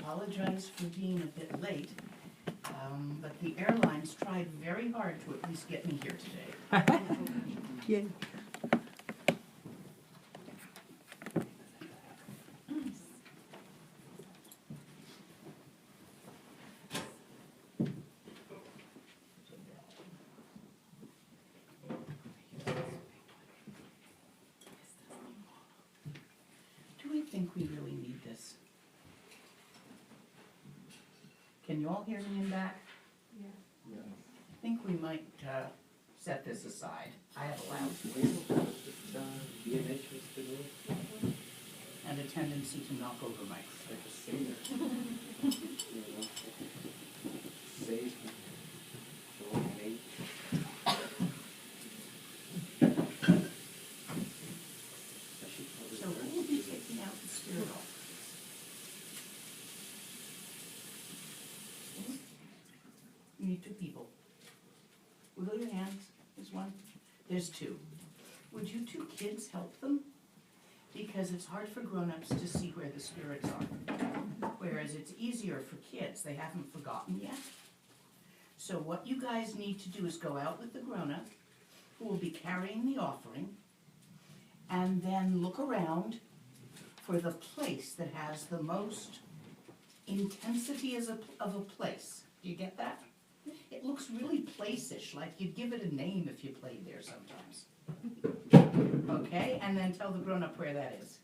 apologize for being a bit late, but the airlines tried very hard to at least get me here today. Yay. Do we think we really need this? Can you all hear me in back? Yeah. I think we might set this aside. I have a loud and a tendency to knock over my So who will be taking out the spirit offerings? You need two people. Wiggle your hands. There's one. There's two. Would you two kids help them? Because it's hard for grown-ups to see where the spirits are. Whereas it's easier for kids. They haven't forgotten yet. So what you guys need to do is go out with the grown-up who will be carrying the offering, and then look around for the place that has the most intensity of a place. Do you get that? It looks really place-ish, like you'd give it a name if you played there sometimes. Okay, and then tell the grown-up where that is.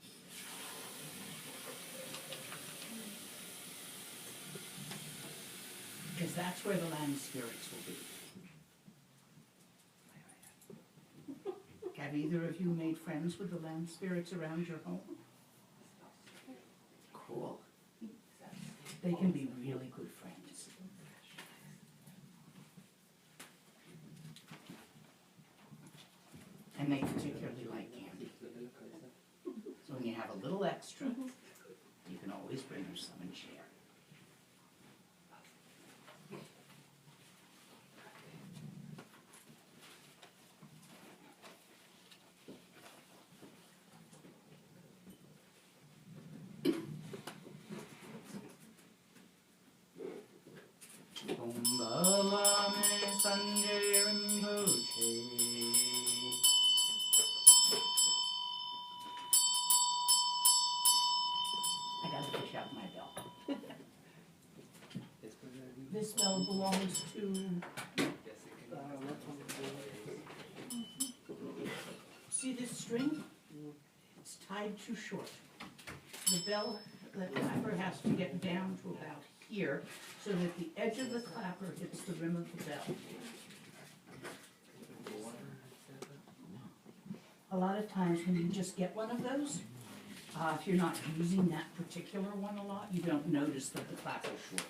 Because that's where the land spirits will be. Have either of you made friends with the land spirits around your home? Cool. They can be really good friends. And they particularly like candy. So when you have a little extra, you can always bring them some and share. Om Balame Sanjay Rinpoche. I gotta fish out my bell. This bell belongs to, see this string? It's tied too short. The bell, the clapper has to get down to about here so that the edge of the clapper hits the rim of the bell. A lot of times when you just get one of those, if you're not using that particular one a lot, you don't notice that the clapper's short.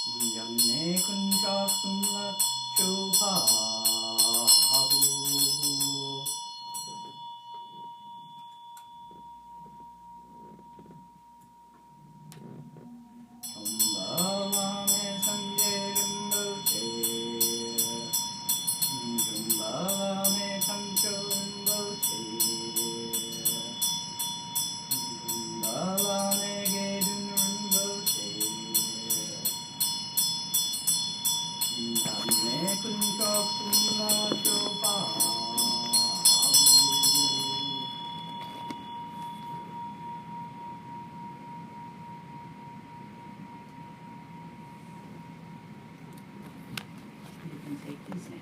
Janne kuncha sumla chopabu. Tumbalame sanje rimboche. Tumbalame sancho rimboche. Tumbalame gedun rimboche. Janne kuncha sumla chopabu. You can take these now.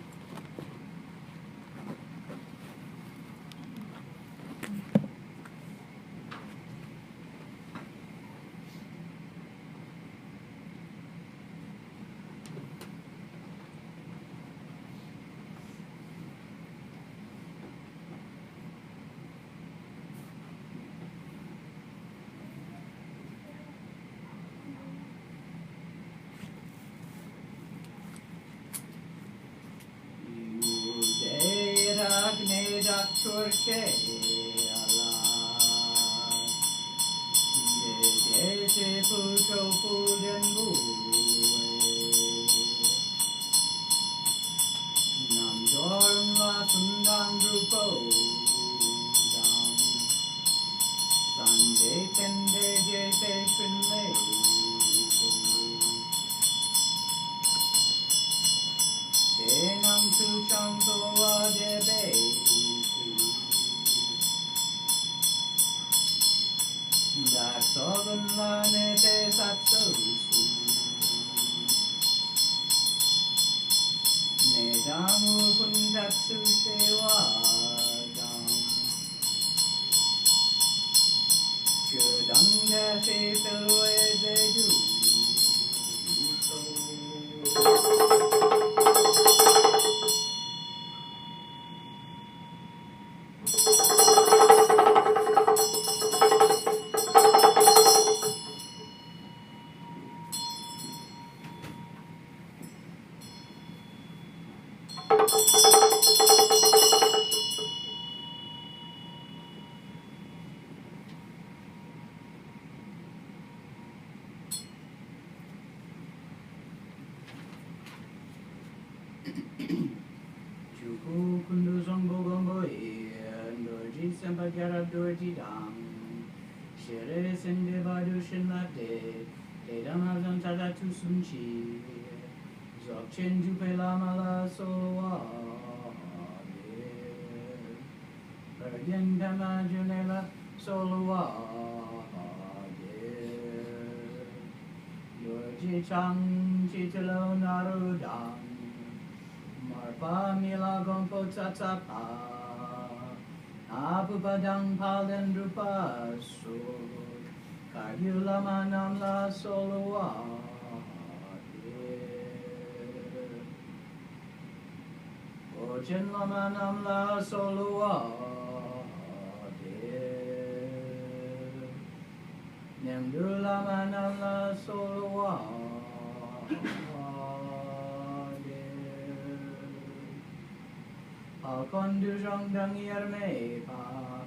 Ragne Jakshurche Allah Jese Pucho Pujan Bue Nam Jorn La Sundan Drupo Dang Sanjay Tende Jepe Shrinle Nam Su Chang Soa Jebe Dak Sogan La Nete Satsu Ne Damu Kuntatsu Shewa Dam Chudang Jashe Pelwe Zeju Chuku kundu zombo gombo Dorji sempa jarab dorji dam Shere sende badu shinlate Dedam hazan tada tu sunchi Zokchen jupe lama la soloa Pergen dama junela soloa Dorji chang chitalo narudam Marpa mila gompo tatsapa Apu padang palen drupa so Karyula manam la soloa Ochen la manam la soloa Nemdula manam la soloa Alkon du zhong dang yer mei pa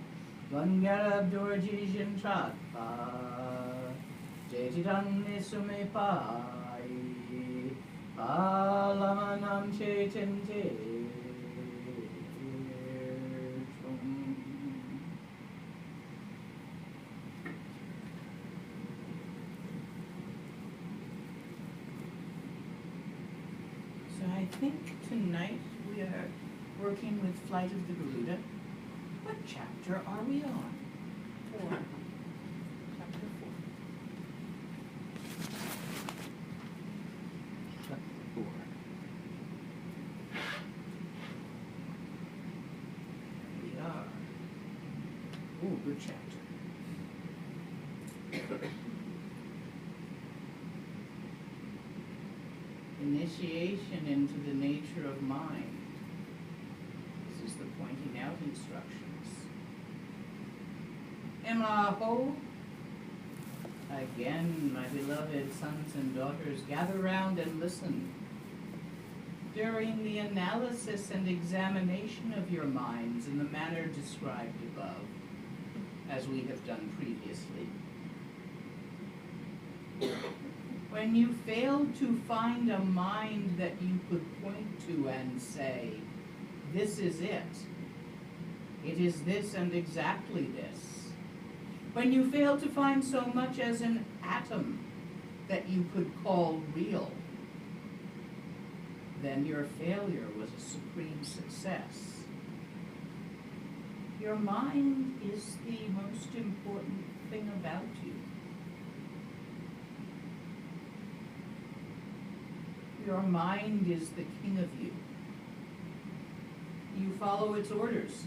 Gun garab dorji jin chat pa Jeji dang nisu me pa Pa lama nam che chen che So I think tonight we are working with Flight of the Garuda. What chapter are we on? 4. Chapter 4. We are. Oh, good chapter. Initiation into the nature of mind. This is the pointing out instructions. Emla ho, Again, my beloved sons and daughters, gather round and listen. During the analysis and examination of your minds in the manner described above, as we have done previously, when you failed to find a mind that you could point to and say, this is it is this and exactly this, when you failed to find so much as an atom that you could call real, then your failure was a supreme success. Your mind is the most important thing about you. Your mind is the king of you. You follow its orders.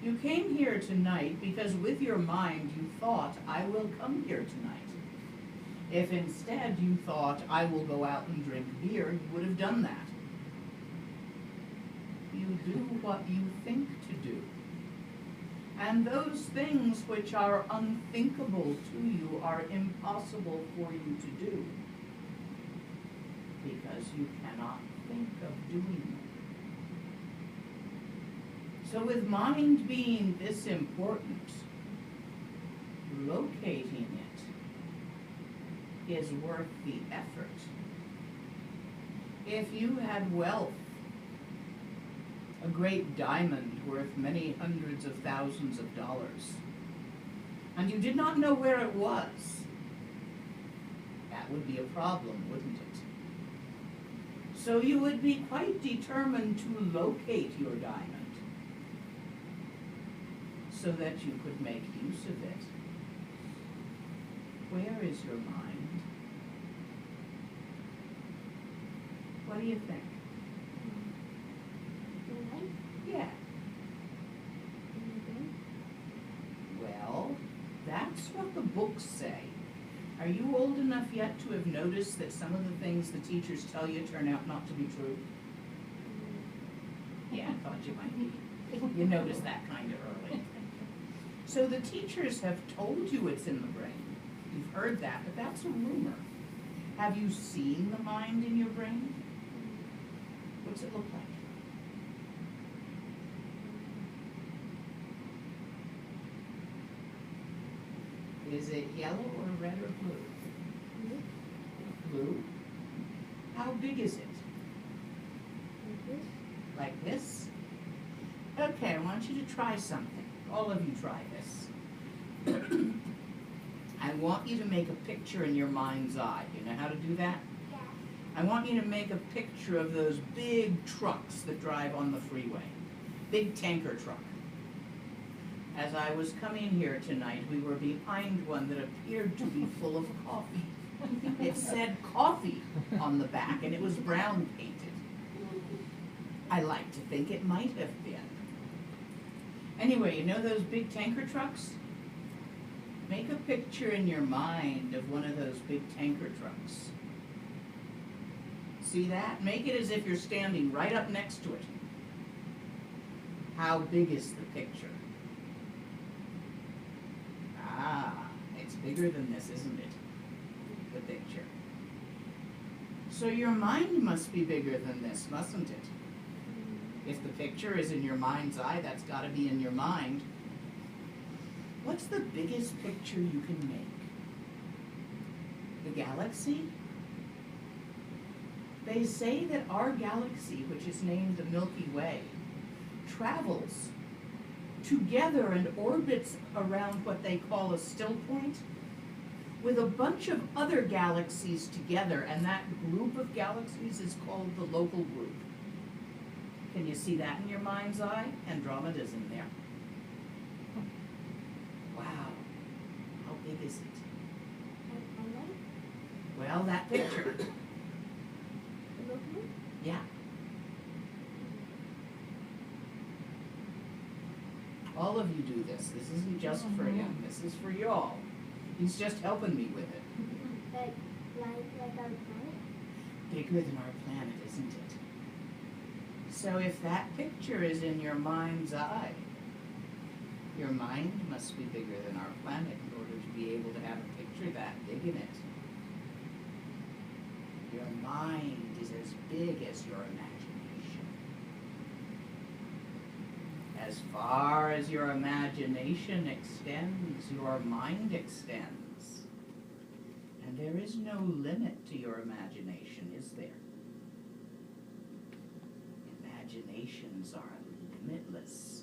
You came here tonight because with your mind you thought, I will come here tonight. If instead you thought, I will go out and drink beer, you would have done that. You do what you think to do. And those things which are unthinkable to you are impossible for you to do, because you cannot think of doing them. So with mind being this important, locating it is worth the effort. If you had wealth, a great diamond worth many hundreds of thousands of dollars, and you did not know where it was, that would be a problem, wouldn't it? So you would be quite determined to locate your diamond so that you could make use of it. Where is your mind? What do you think? Yeah. Well, that's what the books say. Are you old enough yet to have noticed that some of the things the teachers tell you turn out not to be true? Yeah, I thought you might be. You noticed that kind of early. So the teachers have told you it's in the brain. You've heard that, but that's a rumor. Have you seen the mind in your brain? What's it look like? Is it yellow or red or blue? Blue? How big is it? Like this? Okay, I want you to try something. All of you try this. I want you to make a picture in your mind's eye. You know how to do that? Yeah. I want you to make a picture of those big trucks that drive on the freeway. Big tanker truck. As I was coming here tonight, we were behind one that appeared to be full of coffee. It said coffee on the back, and it was brown painted. I like to think it might have been. Anyway, you know those big tanker trucks? Make a picture in your mind of one of those big tanker trucks. See that? Make it as if you're standing right up next to it. How big is the picture? Ah, it's bigger than this, isn't it? The picture. So your mind must be bigger than this, mustn't it? If the picture is in your mind's eye, that's got to be in your mind. What's the biggest picture you can make? The galaxy? They say that our galaxy, which is named the Milky Way, travels together and orbits around what they call a still point with a bunch of other galaxies together, and that group of galaxies is called the local group. Can you see that in your mind's eye? Andromeda's in there. Wow. How big is it? Well, that picture. Yeah. All of you do this. This isn't just for him. This is for y'all. He's just helping me with it. Like our planet? Bigger than our planet, isn't it? So if that picture is in your mind's eye, your mind must be bigger than our planet in order to be able to have a picture picture that, dig in it. Your mind is as big as your imagination. As far as your imagination extends, your mind extends. And there is no limit to your imagination, is there? Imaginations are limitless,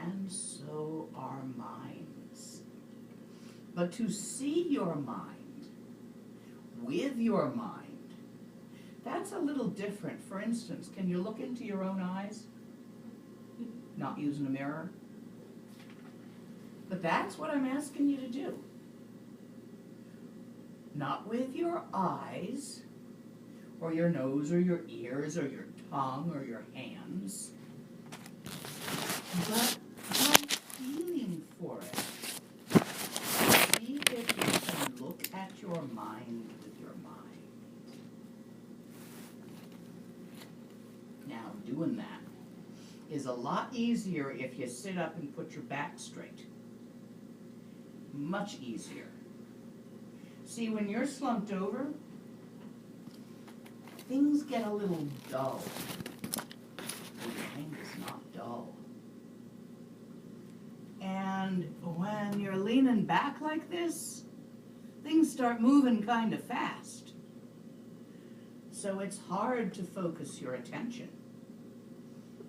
and so are minds. But to see your mind with your mind, that's a little different. For instance, can you look into your own eyes? Not using a mirror? But that's what I'm asking you to do. Not with your eyes, or your nose, or your ears, or your tongue, or your hands, but by feeling for it. See if you can look at your mind with your mind. Now, doing that is a lot easier if you sit up and put your back straight. Much easier. See, when you're slumped over, things get a little dull. Your mind is not dull. And when you're leaning back like this, things start moving kind of fast. So it's hard to focus your attention.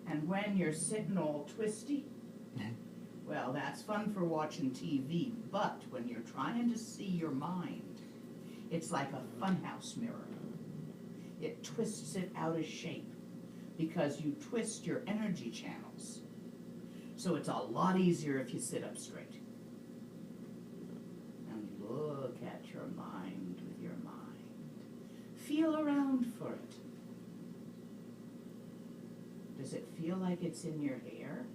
And when you're sitting all twisty, well, that's fun for watching TV, but when you're trying to see your mind, it's like a funhouse mirror. It twists it out of shape because you twist your energy channels. So it's a lot easier if you sit up straight. And look at your mind with your mind. Feel around for it. Does it feel like it's in your hair?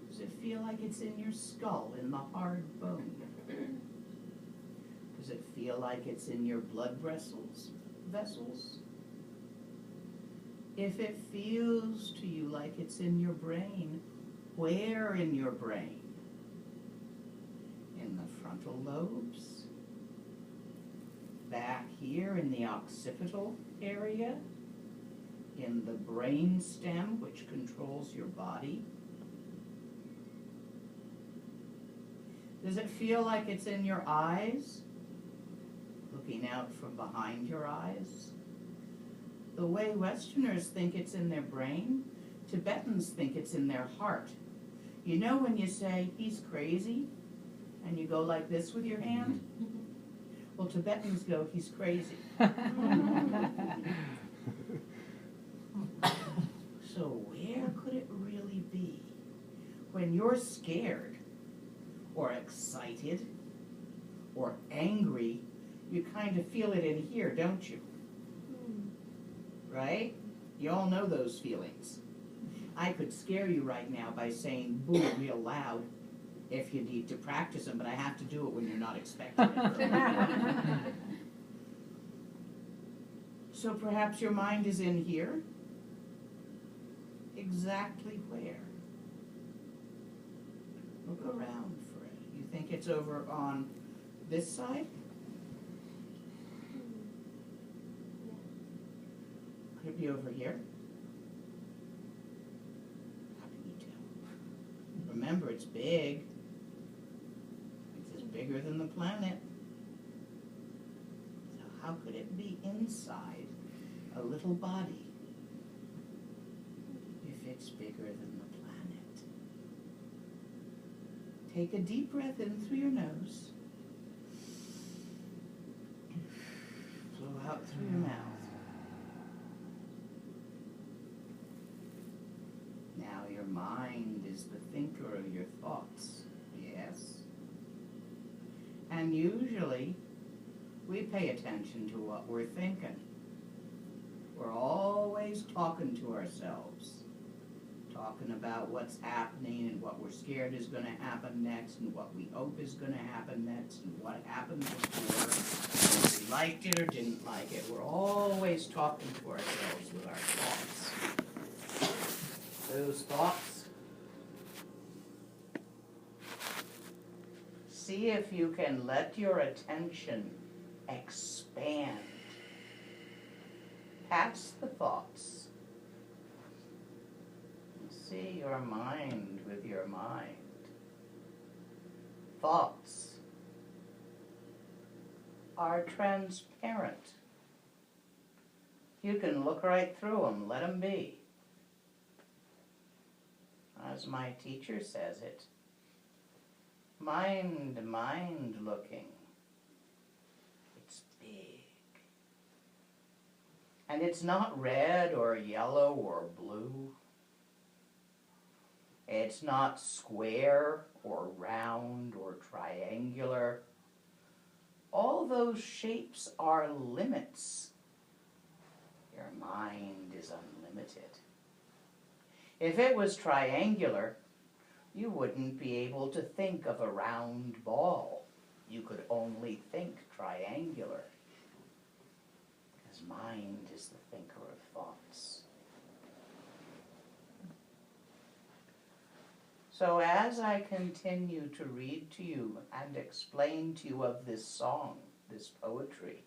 Does it feel like it's in your skull, in the hard bone? Does it feel like it's in your blood vessels? If it feels to you like it's in your brain, where in your brain? In the frontal lobes? Back here in the occipital area? In the brain stem, which controls your body? Does it feel like it's in your eyes? Looking out from behind your eyes? The way Westerners think it's in their brain, Tibetans think it's in their heart. You know when you say, he's crazy, and you go like this with your hand? Well, Tibetans go, he's crazy. So where could it really be? When you're scared, or excited, or angry, you kind of feel it in here, don't you? Right? You all know those feelings. I could scare you right now by saying boo real loud if you need to practice them, but I have to do it when you're not expecting it. So perhaps your mind is in here? Exactly where? Look around for it. You think it's over on this side? Could it be over here? How can you tell? Remember, it's big. It's bigger than the planet. So how could it be inside a little body if it's bigger than the planet? Take a deep breath in through your nose. Blow out through your mouth. Now your mind is the thinker of your thoughts, yes? And usually, we pay attention to what we're thinking. We're always talking to ourselves. Talking about what's happening and what we're scared is going to happen next and what we hope is going to happen next and what happened before, if we liked it or didn't like it. We're always talking to ourselves with our thoughts. Those thoughts See if you can let your attention expand past the thoughts. See your mind with your mind. Thoughts are transparent. You can look right through them, let them be. As my teacher says it, mind looking. It's big. And it's not red or yellow or blue. It's not square or round or triangular. All those shapes are limits. Your mind is unlimited. If it was triangular, you wouldn't be able to think of a round ball. You could only think triangular. Because mind is the thinker of thoughts. So as I continue to read to you and explain to you of this song, this poetry,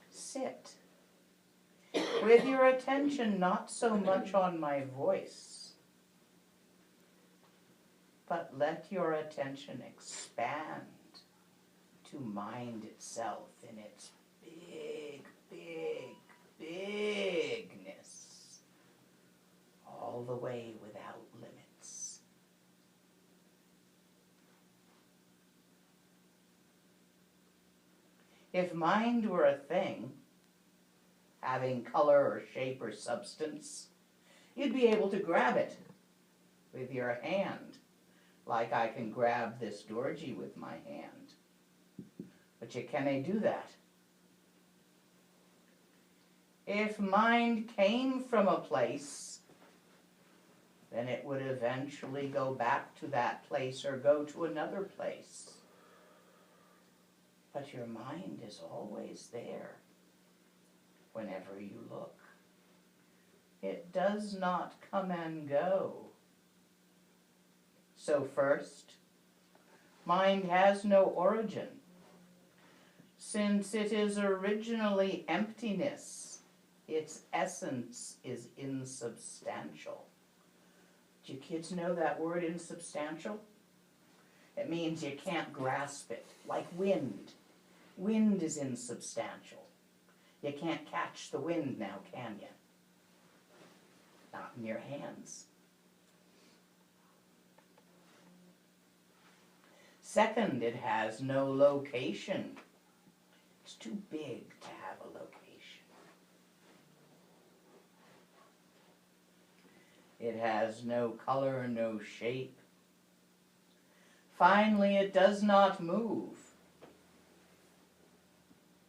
sit with your attention not so much on my voice, but let your attention expand to mind itself in its bigness, all the way without limits. If mind were a thing, having color or shape or substance, you'd be able to grab it with your hand, like I can grab this dorji with my hand. But you can't do that. If mind came from a place, then it would eventually go back to that place or go to another place. But your mind is always there whenever you look. It does not come and go. So first, mind has no origin, since it is originally emptiness. Its essence is insubstantial. Do you kids know that word, insubstantial? It means you can't grasp it, like wind. Wind is insubstantial. You can't catch the wind now, can you? Not in your hands. Second, it has no location. It's too big to have a location. It has no color, no shape. Finally, it does not move.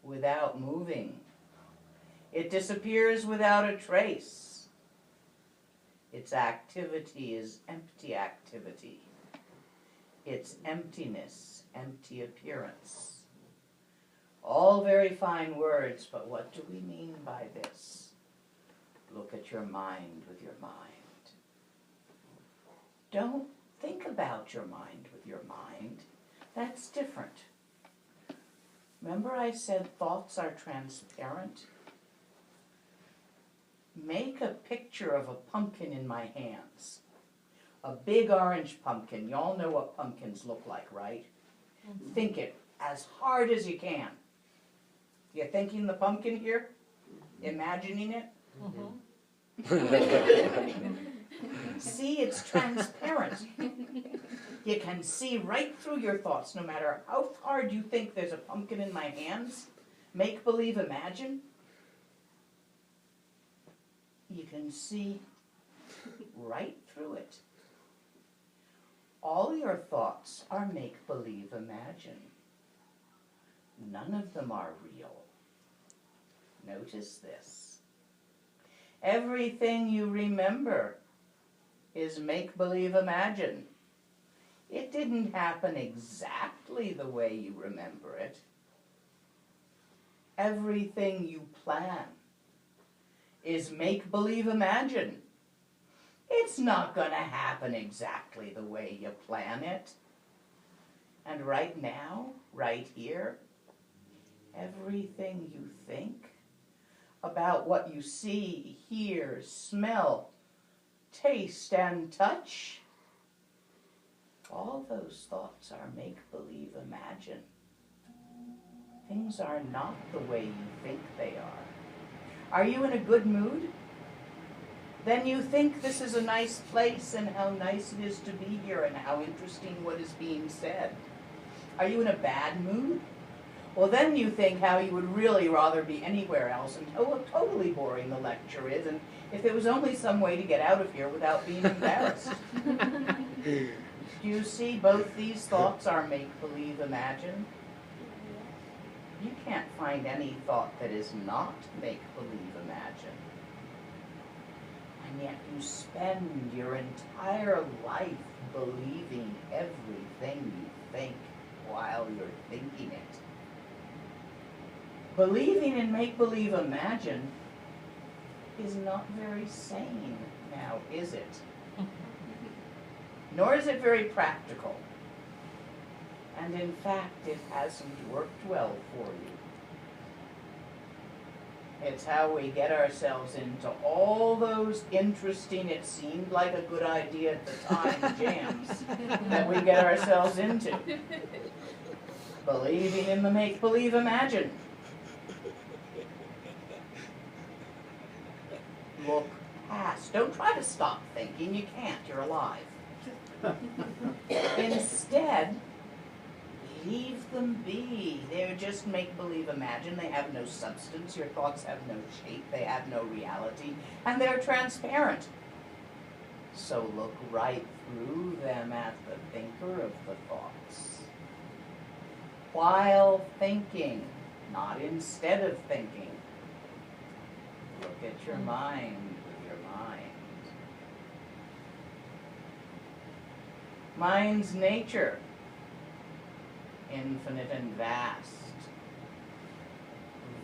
Without moving, it disappears without a trace. Its activity is empty activity. Its emptiness, empty appearance. All very fine words, but what do we mean by this? Look at your mind with your mind. Don't think about your mind with your mind. That's different. Remember I said thoughts are transparent? Make a picture of a pumpkin in my hands. A big orange pumpkin. You all know what pumpkins look like, right? Mm-hmm. Think it as hard as you can. You thinking the pumpkin here? Imagining it? Mm-hmm. See, it's transparent. You can see right through your thoughts, no matter how hard you think there's a pumpkin in my hands. Make believe, imagine. You can see right through it. All your thoughts are make believe, imagine. None of them are real. Notice this. Everything you remember is make believe, imagine. It didn't happen exactly the way you remember it. Everything you plan is make believe, imagine. It's not going to happen exactly the way you plan it. And right now, right here, everything you think about what you see, hear, smell, taste, and touch, all those thoughts are make-believe imagine. Things are not the way you think they are. Are you in a good mood? Then you think this is a nice place and how nice it is to be here and how interesting what is being said. Are you in a bad mood? Well, then you think how you would really rather be anywhere else and how totally boring the lecture is, and if there was only some way to get out of here without being embarrassed. Do you see both these thoughts are make-believe imagine? You can't find any thought that is not make-believe imagine. And yet you spend your entire life believing everything you think while you're thinking it. Believing in make-believe imagine is not very sane now, is it? Nor is it very practical. And in fact, it hasn't worked well for you. It's how we get ourselves into all those interesting, it seemed like a good idea at the time, jams that we get ourselves into. Believing in the make-believe imagine. Look past. Don't try to stop thinking. You can't. You're alive. Instead, leave them be. They're just make-believe imagine. They have no substance. Your thoughts have no shape. They have no reality. And they're transparent. So look right through them at the thinker of the thoughts. While thinking, not instead of thinking. Look at your mind with your mind. Mind's nature, infinite and vast,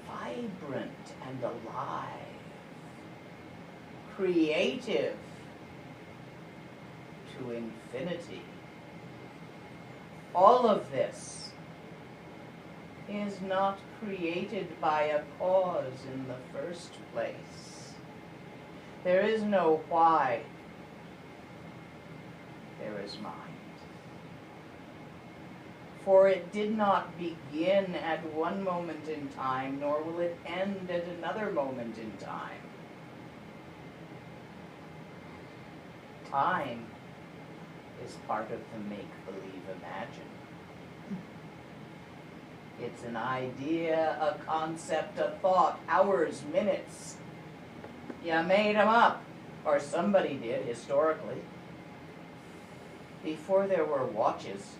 vibrant and alive, creative to infinity. All of this is not created by a cause in the first place. There is no why. There is mind. For it did not begin at one moment in time, nor will it end at another moment in time. Time is part of the make-believe imagine. It's an idea, a concept, a thought, hours, minutes. You made them up, or somebody did historically. Before there were watches,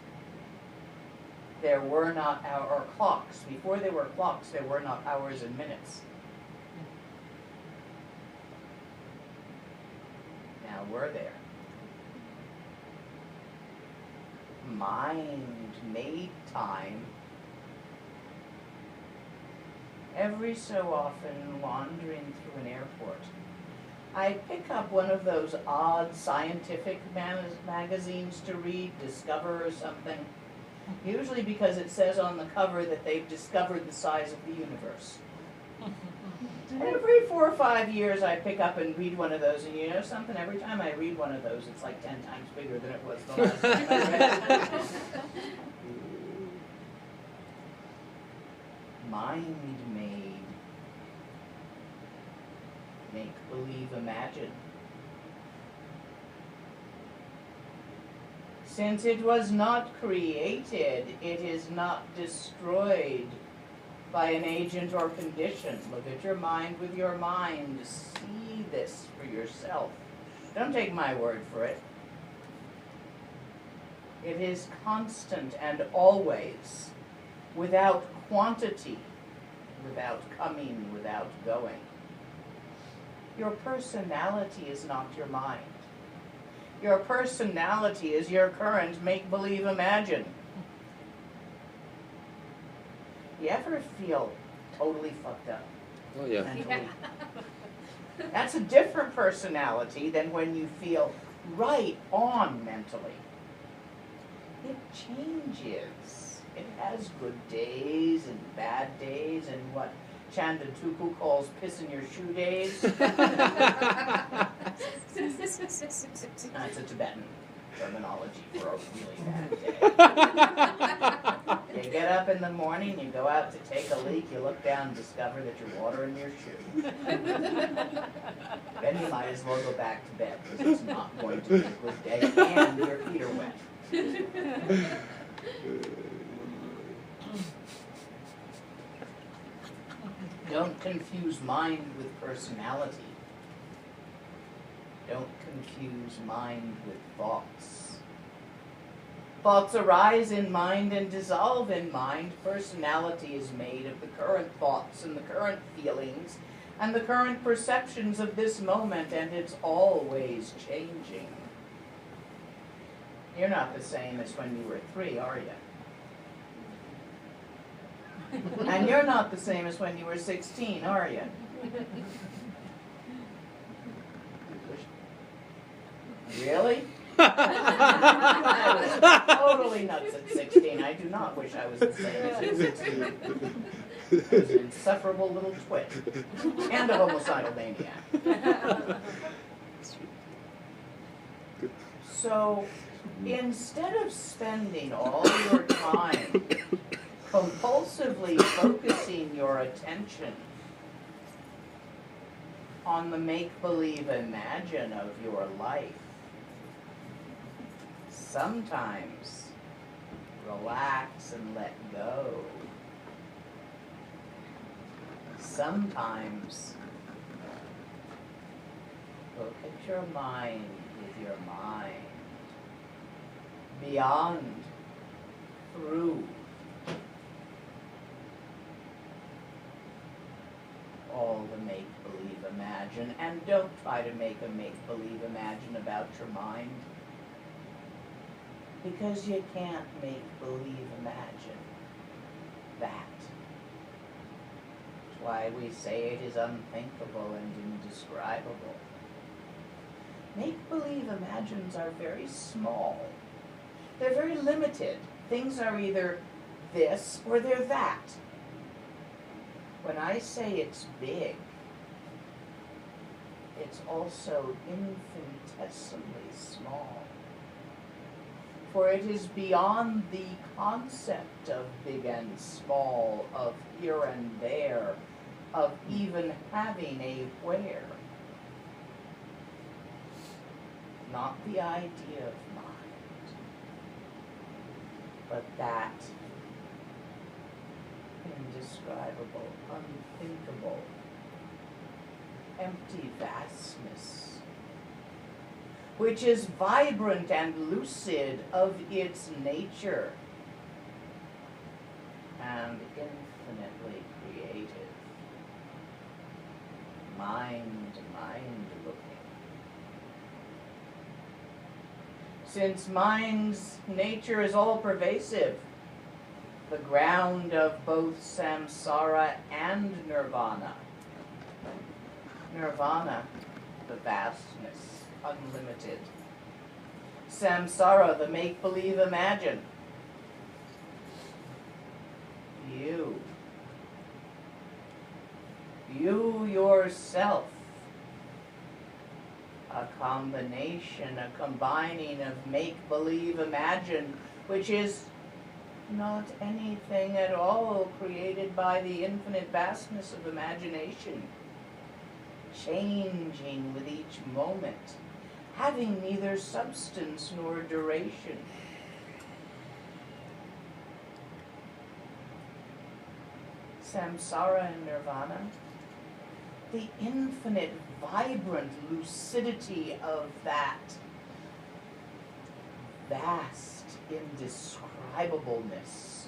there were not or clocks. Before there were clocks, there were not hours and minutes. Now were there? Mind made time. Every so often, wandering through an airport, I pick up one of those odd scientific magazines to read, Discover or something, usually because it says on the cover that they've discovered the size of the universe. Every 4 or 5 years I pick up and read one of those, and you know something? Every time I read one of those, it's like 10 times bigger than it was the last time I read it. Mind-made, make-believe imagine. Since it was not created, it is not destroyed by an agent or condition. Look at your mind with your mind. See this for yourself. Don't take my word for it. It is constant and always, without quantity, without coming, without going. Your personality is not your mind. Your personality is your current make-believe imagine. You ever feel totally fucked up? Oh, yeah. Mentally? That's a different personality than when you feel right on mentally. it changes. It has good days and bad days and what Chandantuku calls piss in your shoe days. That's a Tibetan terminology for a really bad day. You get up in the morning, you go out to take a leak, you look down and discover that you're watering your shoe. Then you might as well go back to bed because it's not going to be a good day and your feet are wet. Don't confuse mind with personality. Don't confuse mind with thoughts. Thoughts arise in mind and dissolve in mind. Personality is made of the current thoughts and the current feelings and the current perceptions of this moment, and it's always changing. You're not the same as when you were 3, are you? And you're not the same as when you were 16, are you? Really? I was totally nuts at 16. I do not wish I was the same as at 16. I was an insufferable little twit. And a homicidal maniac. So, instead of spending all your time compulsively focusing your attention on the make-believe imagine of your life, sometimes relax and let go. Sometimes look at your mind with your mind, beyond, through all the make-believe imagine, and don't try to make a make-believe imagine about your mind, because you can't make-believe imagine that. That's why we say it is unthinkable and indescribable. Make-believe imagines are very small. They're very limited. Things are either this or they're that. When I say it's big, it's also infinitesimally small. For it is beyond the concept of big and small, of here and there, of even having a where. Not the idea of mind, but that indescribable, unthinkable, empty vastness, which is vibrant and lucid of its nature, and infinitely creative. Mind looking. Since mind's nature is all-pervasive, the ground of both samsara and nirvana. Nirvana, the vastness, unlimited. Samsara, the make-believe imagine. You yourself, a combination, a combining of make-believe imagine, which is not anything at all created by the infinite vastness of imagination, changing with each moment, having neither substance nor duration. Samsara and nirvana, the infinite, vibrant lucidity of that vast indescribableness,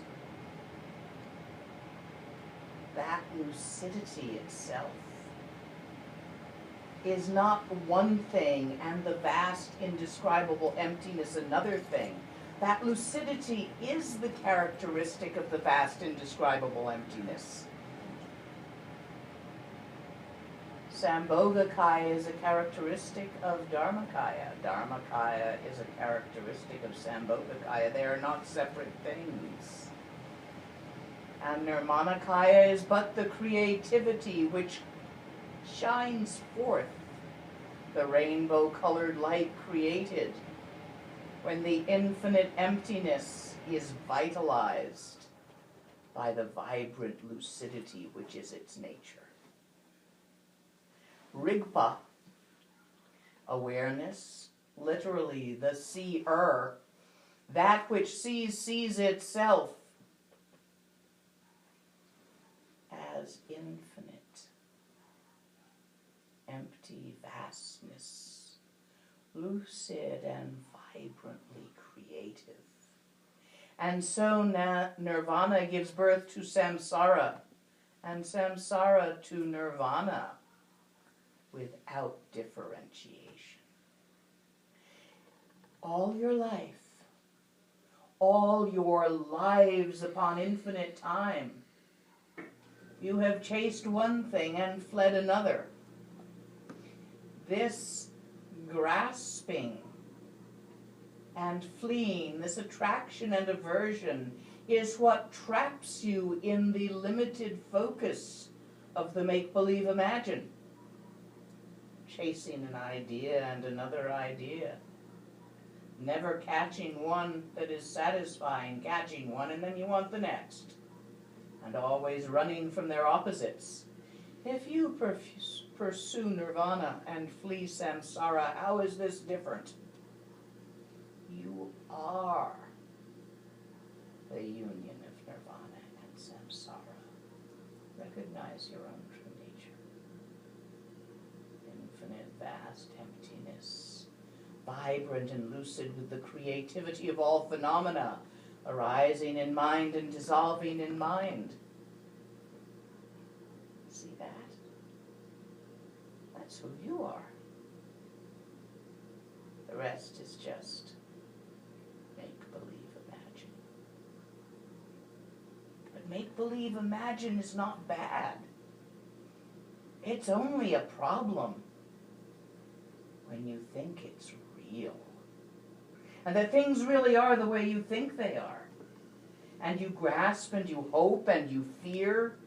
that lucidity itself is not one thing and the vast indescribable emptiness another thing. That lucidity is the characteristic of the vast indescribable emptiness. Sambhogakaya is a characteristic of Dharmakaya. Dharmakaya is a characteristic of Sambhogakaya. They are not separate things. And Nirmanakaya is but the creativity which shines forth, the rainbow-colored light created when the infinite emptiness is vitalized by the vibrant lucidity which is its nature. Rigpa, awareness, literally the seer, that which sees itself as infinite, empty vastness, lucid and vibrantly creative. And so nirvana gives birth to samsara, and samsara to nirvana without differentiation. All your life, all your lives upon infinite time, you have chased one thing and fled another. This grasping and fleeing, this attraction and aversion, is what traps you in the limited focus of the make-believe imagine. Chasing an idea and another idea. Never catching one that is satisfying, catching one and then you want the next. And always running from their opposites. If you pursue nirvana and flee samsara, how is this different? You are the union of nirvana and samsara. Recognize your own true nature. Infinite, vast emptiness, vibrant and lucid with the creativity of all phenomena, arising in mind and dissolving in mind. See that? That's who you are. The rest is just make-believe imagine. But make-believe imagine is not bad. It's only a problem when you think it's real. And that things really are the way you think they are. And you grasp and you hope and you fear.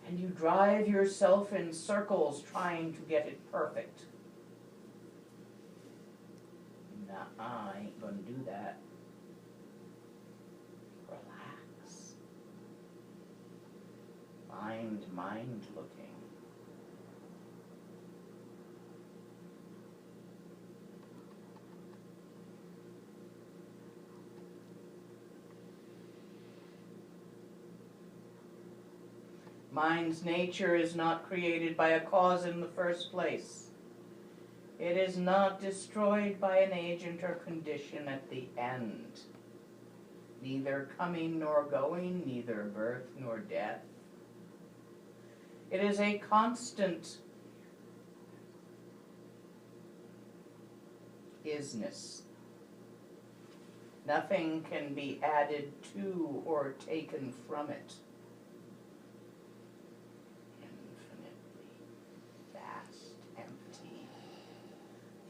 And you drive yourself in circles trying to get it perfect. Nuh-uh, I ain't gonna do that. Relax. Mind looking. Mind's nature is not created by a cause in the first place. It is not destroyed by an agent or condition at the end. Neither coming nor going, neither birth nor death. It is a constant isness. Nothing can be added to or taken from it.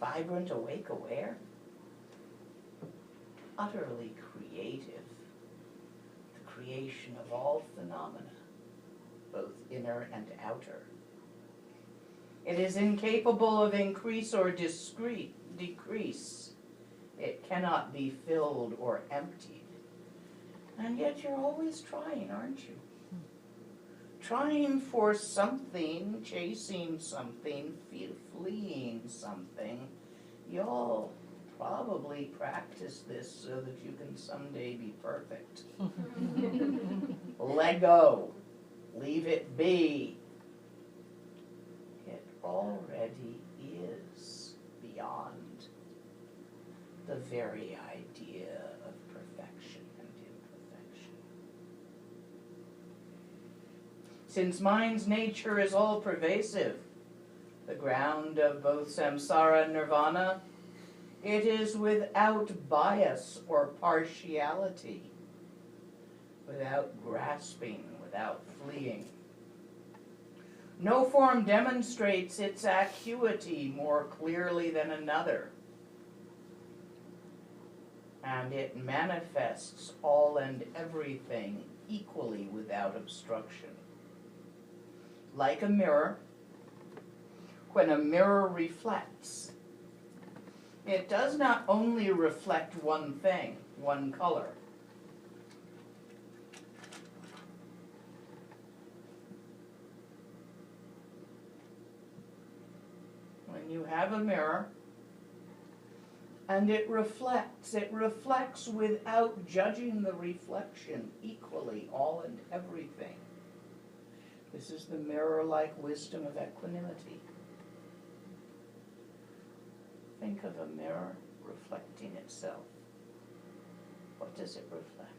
Vibrant, awake, aware, utterly creative, the creation of all phenomena, both inner and outer. It is incapable of increase or decrease. It cannot be filled or emptied. And yet you're always trying, aren't you? Trying for something, chasing something, fleeing something. You'll probably practice this so that you can someday be perfect. Let go. Leave it be. It already is beyond the very idea of perfection and imperfection. Since mind's nature is all-pervasive, the ground of both samsara and nirvana, it is without bias or partiality, without grasping, without fleeing. No form demonstrates its acuity more clearly than another, and it manifests all and everything equally without obstruction. Like a mirror, when a mirror reflects, it does not only reflect one thing, one color. When you have a mirror and it reflects without judging the reflection equally, all and everything. This is the mirror-like wisdom of equanimity. Think of a mirror reflecting itself. What does it reflect?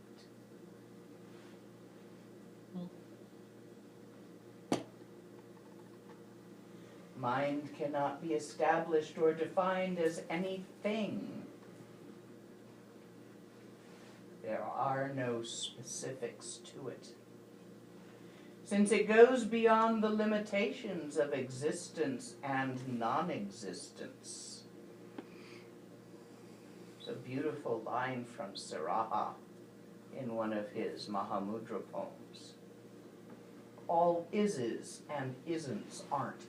Mind cannot be established or defined as anything. There are no specifics to it, since it goes beyond the limitations of existence and non-existence. It's a beautiful line from Siraha in one of his Mahamudra poems. All ises and isn'ts aren't.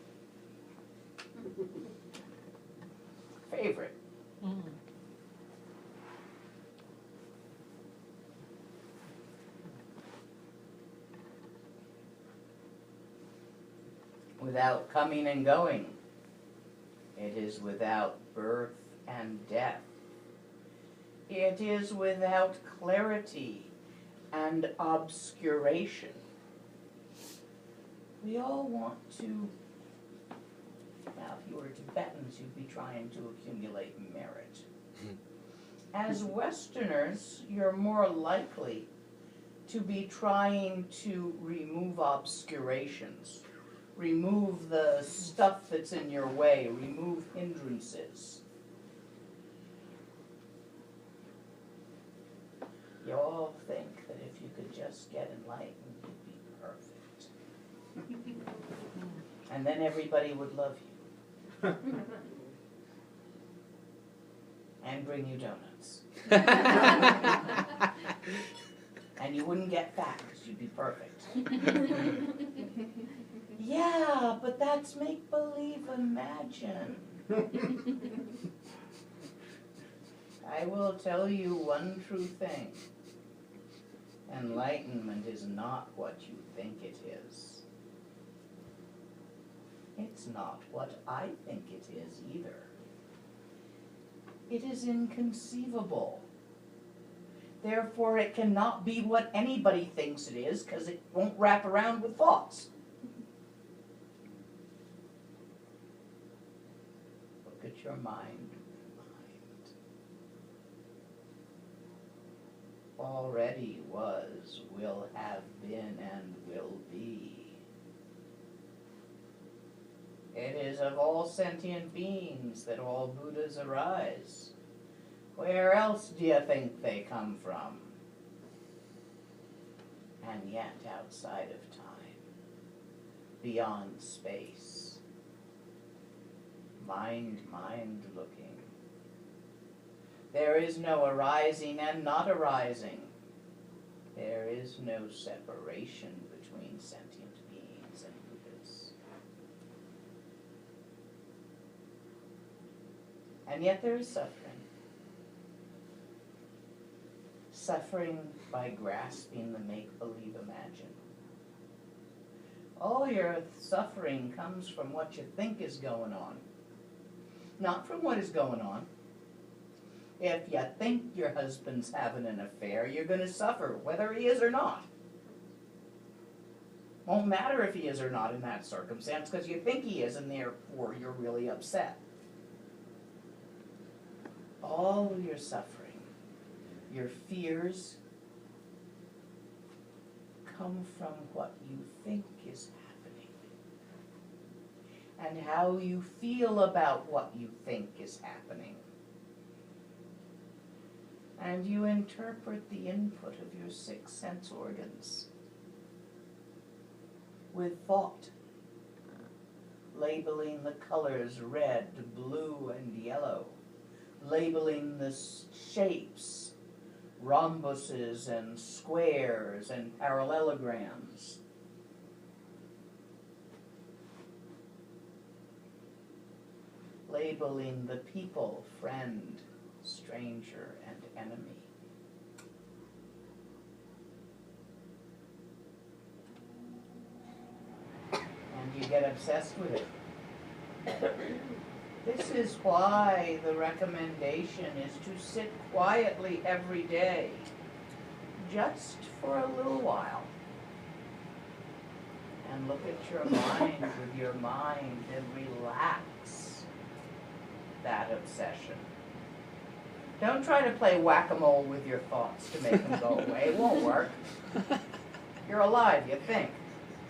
Favorite. Without coming and going, it is without birth and death. It is without clarity and obscuration. We all want to. Now, if you were Tibetans, you'd be trying to accumulate merit. As Westerners, you're more likely to be trying to remove obscurations, remove the stuff that's in your way, remove hindrances. You all think that if you could just get enlightened, you'd be perfect. And then everybody would love you. And bring you donuts. And you wouldn't get fat because you'd be perfect. Yeah, but that's make-believe, imagine. I will tell you one true thing. Enlightenment is not what you think it is. It's not what I think it is either. It is inconceivable. Therefore, it cannot be what anybody thinks it is, because it won't wrap around with thoughts. Look at your mind. Already was, will have been, and will be. It is of all sentient beings that all Buddhas arise. Where else do you think they come from? And yet outside of time, beyond space, mind looking. There is no arising and not arising. There is no separation between sentient beings and Buddhas. And yet there is suffering. Suffering by grasping the make-believe imagine. All your suffering comes from what you think is going on, not from what is going on. If you think your husband's having an affair, you're going to suffer, whether he is or not. Won't matter if he is or not in that circumstance, because you think he is, and therefore you're really upset. All your suffering, your fears, come from what you think is happening, and how you feel about what you think is happening. And you interpret the input of your 6 sense organs with thought, labeling the colors red, blue, and yellow, labeling the shapes, rhombuses and squares and parallelograms. Labeling the people, friend, stranger, and enemy. And you get obsessed with it. This is why the recommendation is to sit quietly every day, just for a little while, and look at your mind with your mind and relax that obsession. Don't try to play whack-a-mole with your thoughts to make them go away. It won't work. You're alive, you think.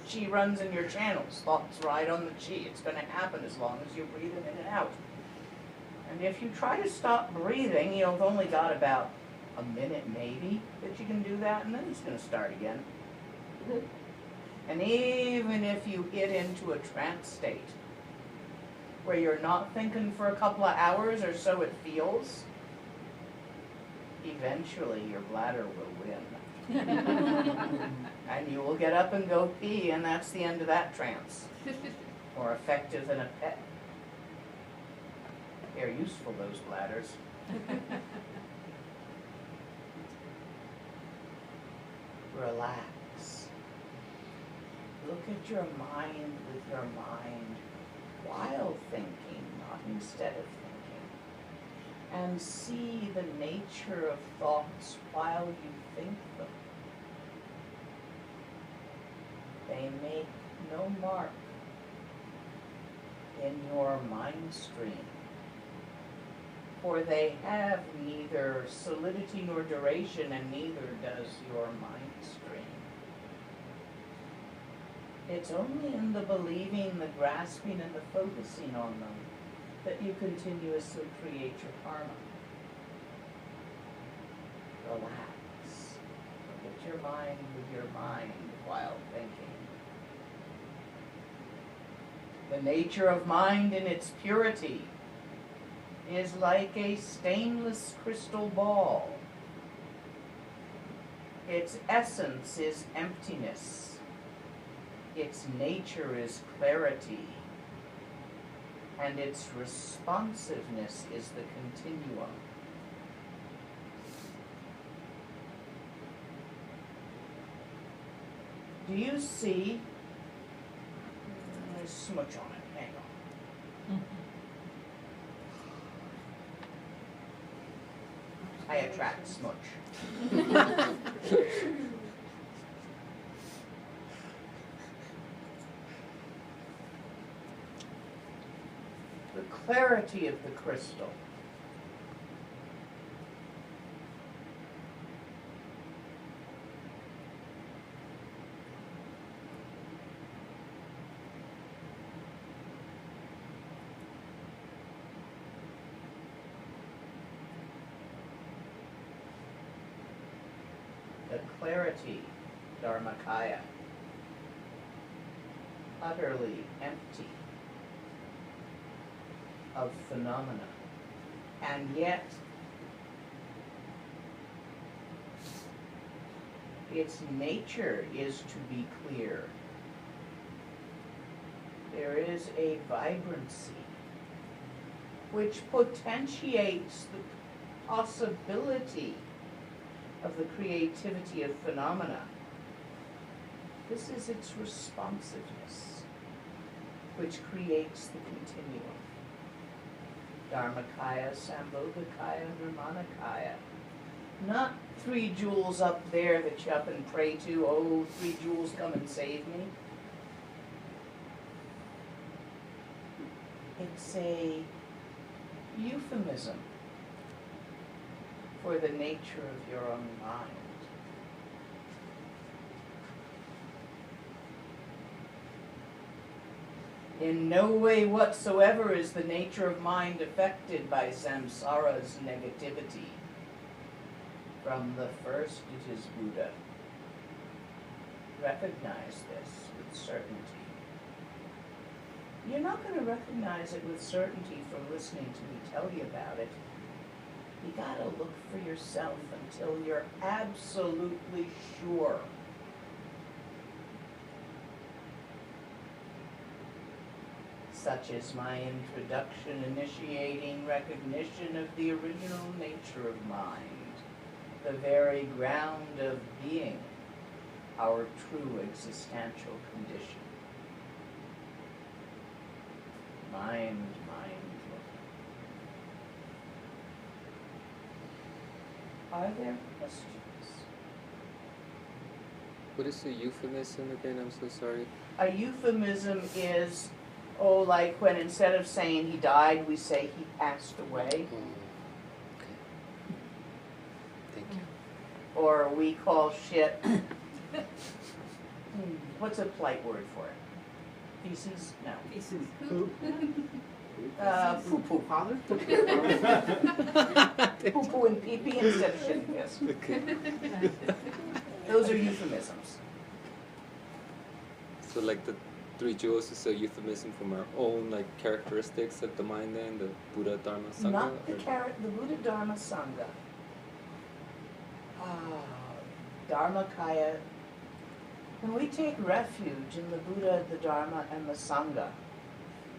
Chi runs in your channels. Thoughts ride on the chi. It's going to happen as long as you're breathing in and out. And if you try to stop breathing, you've only got about a minute maybe that you can do that, and then it's going to start again. And even if you get into a trance state where you're not thinking for a couple of hours, or so it feels, eventually your bladder will win. And you will get up and go pee, and that's the end of that trance. More effective than a pet. They're useful, those bladders. Relax. Look at your mind with your mind while thinking, not instead of thinking. And see the nature of thoughts while you think them. They make no mark in your mind stream, for they have neither solidity nor duration, and neither does your mind stream. It's only in the believing, the grasping, and the focusing on them that you continuously create your karma. Relax. Look at your mind with your mind while thinking. The nature of mind in its purity is like a stainless crystal ball. Its essence is emptiness. Its nature is clarity. And its responsiveness is the continuum. Do you see? There's smudge on it. Hang on. I attract smudge. The clarity of the crystal. The clarity, Dharmakaya, utterly empty of phenomena, and yet its nature is to be clear. There is a vibrancy which potentiates the possibility of the creativity of phenomena. This is its responsiveness, which creates the continuum. Dharmakaya, Sambhogakaya, Nirmanakaya. Not 3 jewels up there that you up and pray to, oh, 3 jewels, come and save me. It's a euphemism for the nature of your own mind. In no way whatsoever is the nature of mind affected by samsara's negativity. From the first it is Buddha. Recognize this with certainty. You're not going to recognize it with certainty from listening to me tell you about it. You gotta look for yourself until you're absolutely sure. Such is my introduction, initiating recognition of the original nature of mind, the very ground of being, our true existential condition. Mind, mind. Are there questions? What is the euphemism again? I'm so sorry. A euphemism is, oh, like when instead of saying he died, we say he passed away. Oh, okay. Thank you. Or we call shit. What's a polite word for it? Feces? No. Pieces. Poo-poo. Holler? Poo-poo and pee-pee instead of shit, yes. Okay. Those are euphemisms. So like the three jewels is a euphemism from our own like characteristics of the mind then, the Buddha, Dharma, Sangha? Not the or- the Buddha, Dharma, Sangha. Dharmakaya. When we take refuge in the Buddha, the Dharma, and the Sangha,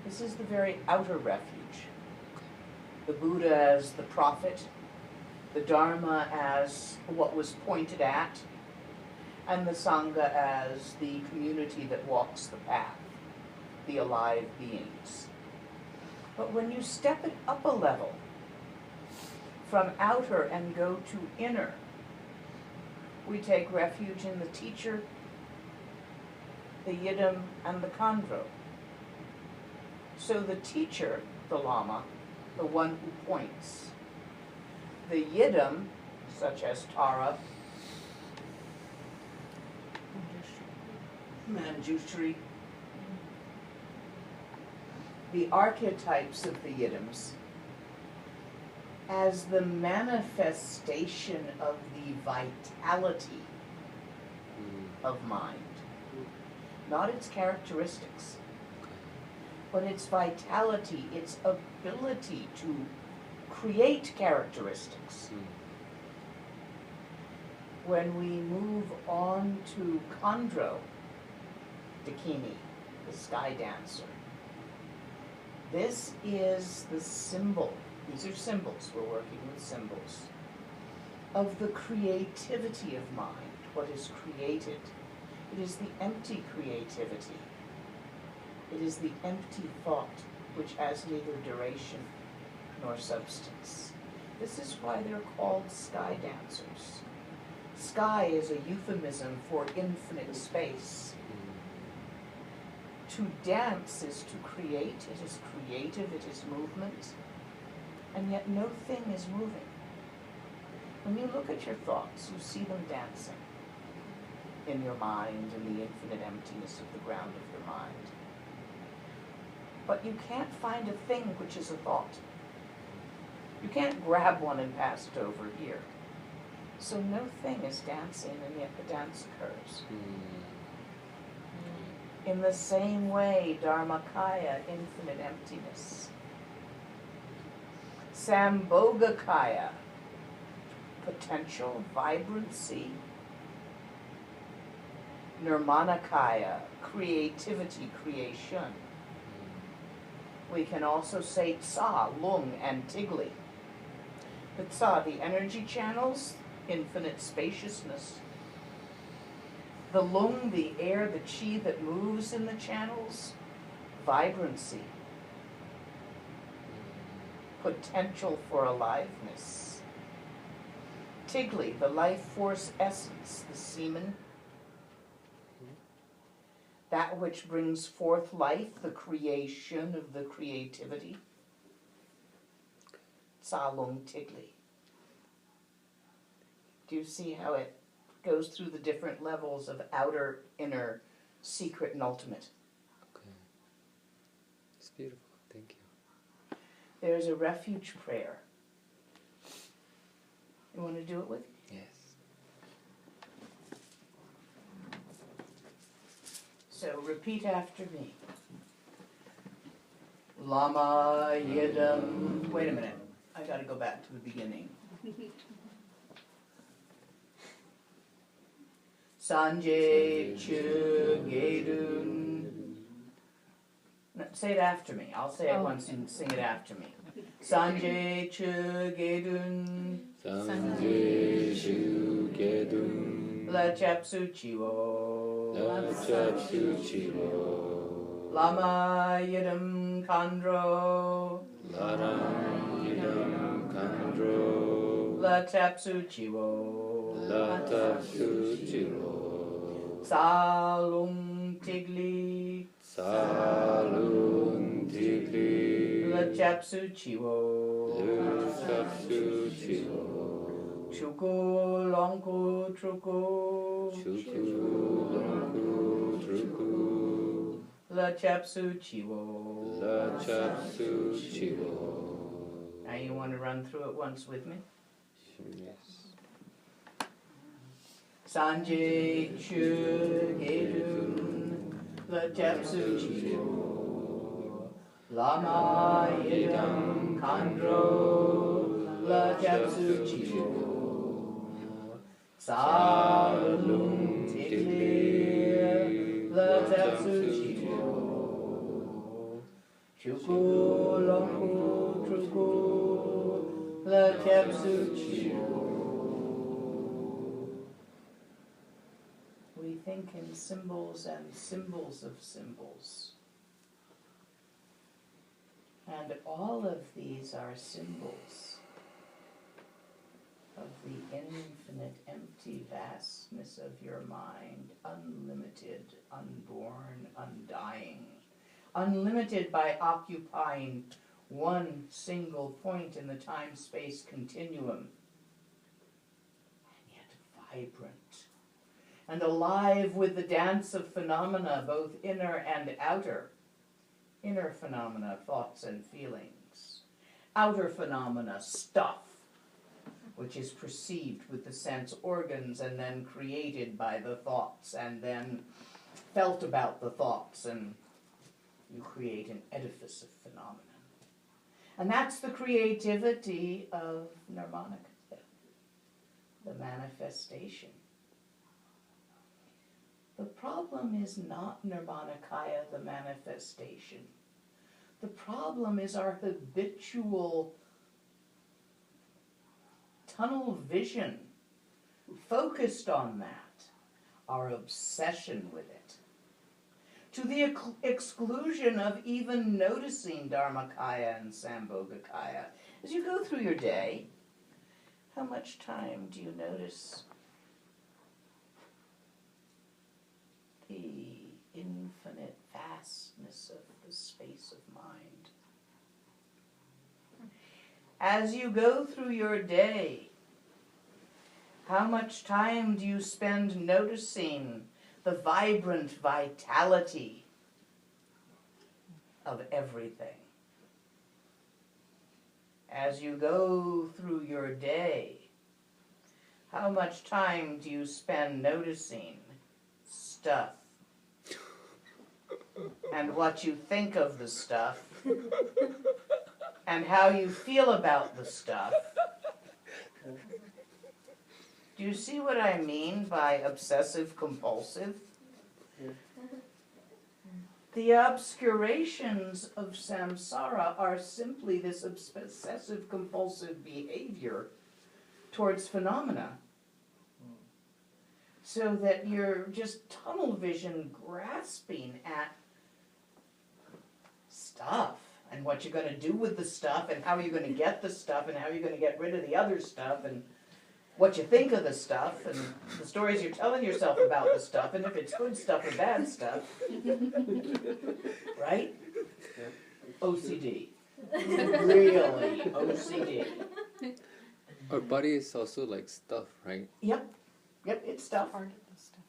this is the very outer refuge. The Buddha as the prophet, the Dharma as what was pointed at, and the Sangha as the community that walks the path, the alive beings. But when you step it up a level, from outer and go to inner, we take refuge in the teacher, the yidam, and the khandro. So the teacher, the Lama, the one who points. The yidam, such as Tara, Manjushri, the archetypes of the yidams, as the manifestation of the vitality of mind. Not its characteristics, but its vitality, its ability to create characteristics. When we move on to Khandro, Dakini, the sky dancer, this is the symbol, these are symbols, we're working with symbols, of the creativity of mind, what is created. It is the empty creativity. It is the empty thought which has neither duration nor substance. This is why they're called sky dancers. Sky is a euphemism for infinite space. To dance is to create, it is creative, it is movement, and yet no thing is moving. When you look at your thoughts, you see them dancing in your mind, in the infinite emptiness of the ground of your mind. But you can't find a thing which is a thought. You can't grab one and pass it over here. So no thing is dancing, and yet the dance occurs. In the same way, Dharmakaya, infinite emptiness. Sambhogakaya, potential, vibrancy. Nirmanakaya, creativity, creation. We can also say Tsa, Lung, and Tigli. The Tsa, the energy channels, infinite spaciousness. The Lung, the air, the Chi that moves in the channels, vibrancy. Potential for aliveness. Tigli, the life force essence, the semen. That which brings forth life, the creation of the creativity. Tsalung Tigli. Do you see how it goes through the different levels of outer, inner, secret, and ultimate? Okay. It's beautiful. Thank you. There's a refuge prayer. You want to do it with me? Yes. So repeat after me. Lama Yidam. Wait a minute. I gotta go back to the beginning. Sanjay Chu Gedun. No, say it after me. I'll say it once and sing it after me. Sanjay Chu Gedun. Sanjay Shu Gedun. La Chapsu Chiwo. La Chapsu Chiwo. Lama Yidam Kandro. Laram Yidam Kandro. La Chapsu Chiwo. La Chapsu Chiwo. Salung Tigli. Salun Tigli. La Chapsu Chiwo. La Chapsu Chiwo. Chuku Longku Truku. Chuku Longku Truku. La Chapsu Chiwo. La Chapsu Chiwo. Now you want to run through it once with me? Yes. Sanjay Chu Gedun. La Chapsu Chiwo. Lama Yidam Kandro. La Chapsu Chiwo. Salung Tigli. La Chapsu Chiwo. Chuku Longku Truku. La Chapsu Chiwo. We think in symbols and symbols of symbols. And all of these are symbols of the infinite empty vastness of your mind, unlimited, unborn, undying, unlimited by occupying one single point in the time-space continuum, and yet vibrant and alive with the dance of phenomena, both inner and outer. Inner phenomena, thoughts and feelings. Outer phenomena, stuff, which is perceived with the sense organs and then created by the thoughts and then felt about the thoughts, and you create an edifice of phenomenon. And that's the creativity of Nirmanakaya, the manifestation. The problem is not Nirmanakaya, the manifestation. The problem is our habitual tunnel vision, focused on that, our obsession with it, to the exclusion of even noticing Dharmakaya and Sambhogakaya. As you go through your day, how much time do you notice the infinite vastness of the space of mind? As you go through your day, how much time do you spend noticing the vibrant vitality of everything? As you go through your day, how much time do you spend noticing stuff and what you think of the stuff and how you feel about the stuff? Do you see what I mean by obsessive compulsive? The obscurations of samsara are simply this obsessive compulsive behavior towards phenomena, so that you're just tunnel vision grasping at stuff and what you're going to do with the stuff and how you're going to get the stuff and how you're going to get rid of the other stuff and what you think of the stuff and the stories you're telling yourself about the stuff and if it's good stuff or bad stuff. Right? OCD. Really OCD. Our body is also like stuff, right? Yep, it's stuff. Part of the stuff.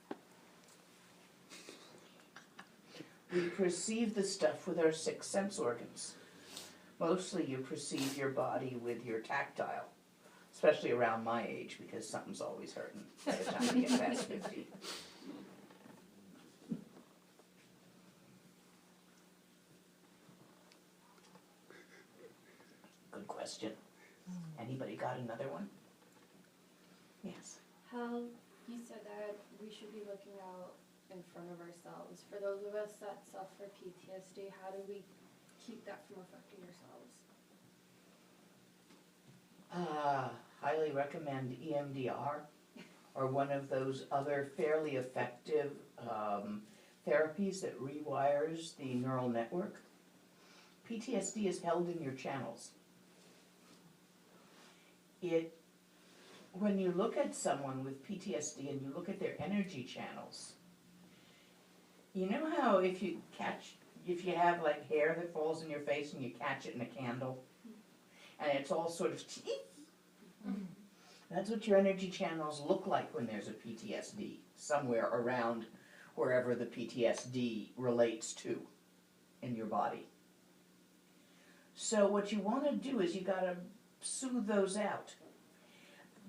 We perceive the stuff with our 6 sense organs. Mostly you perceive your body with your tactile, especially around my age, because something's always hurting by the time you get past 50. question. Anybody got another one? Yes. How you said that we should be looking out in front of ourselves. For those of us that suffer PTSD, how do we keep that from affecting ourselves? Highly recommend EMDR or one of those other fairly effective therapies that rewires the neural network. PTSD is held in your channels. When you look at someone with PTSD and you look at their energy channels, you know how if you have like hair that falls in your face and you catch it in a candle, and it's all sort of, that's what your energy channels look like when there's a PTSD, somewhere around wherever the PTSD relates to in your body. So what you want to do is you got to soothe those out.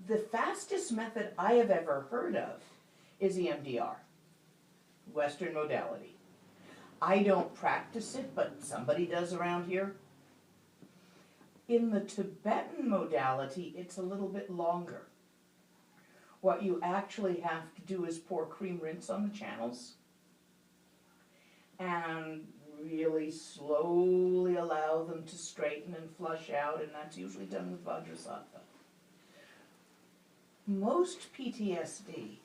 The fastest method I have ever heard of is EMDR, Western modality. I don't practice it, but somebody does around here. In the Tibetan modality, it's a little bit longer. What you actually have to do is pour cream rinse on the channels and really slowly allow them to straighten and flush out, and that's usually done with Vajrasattva. Most PTSD,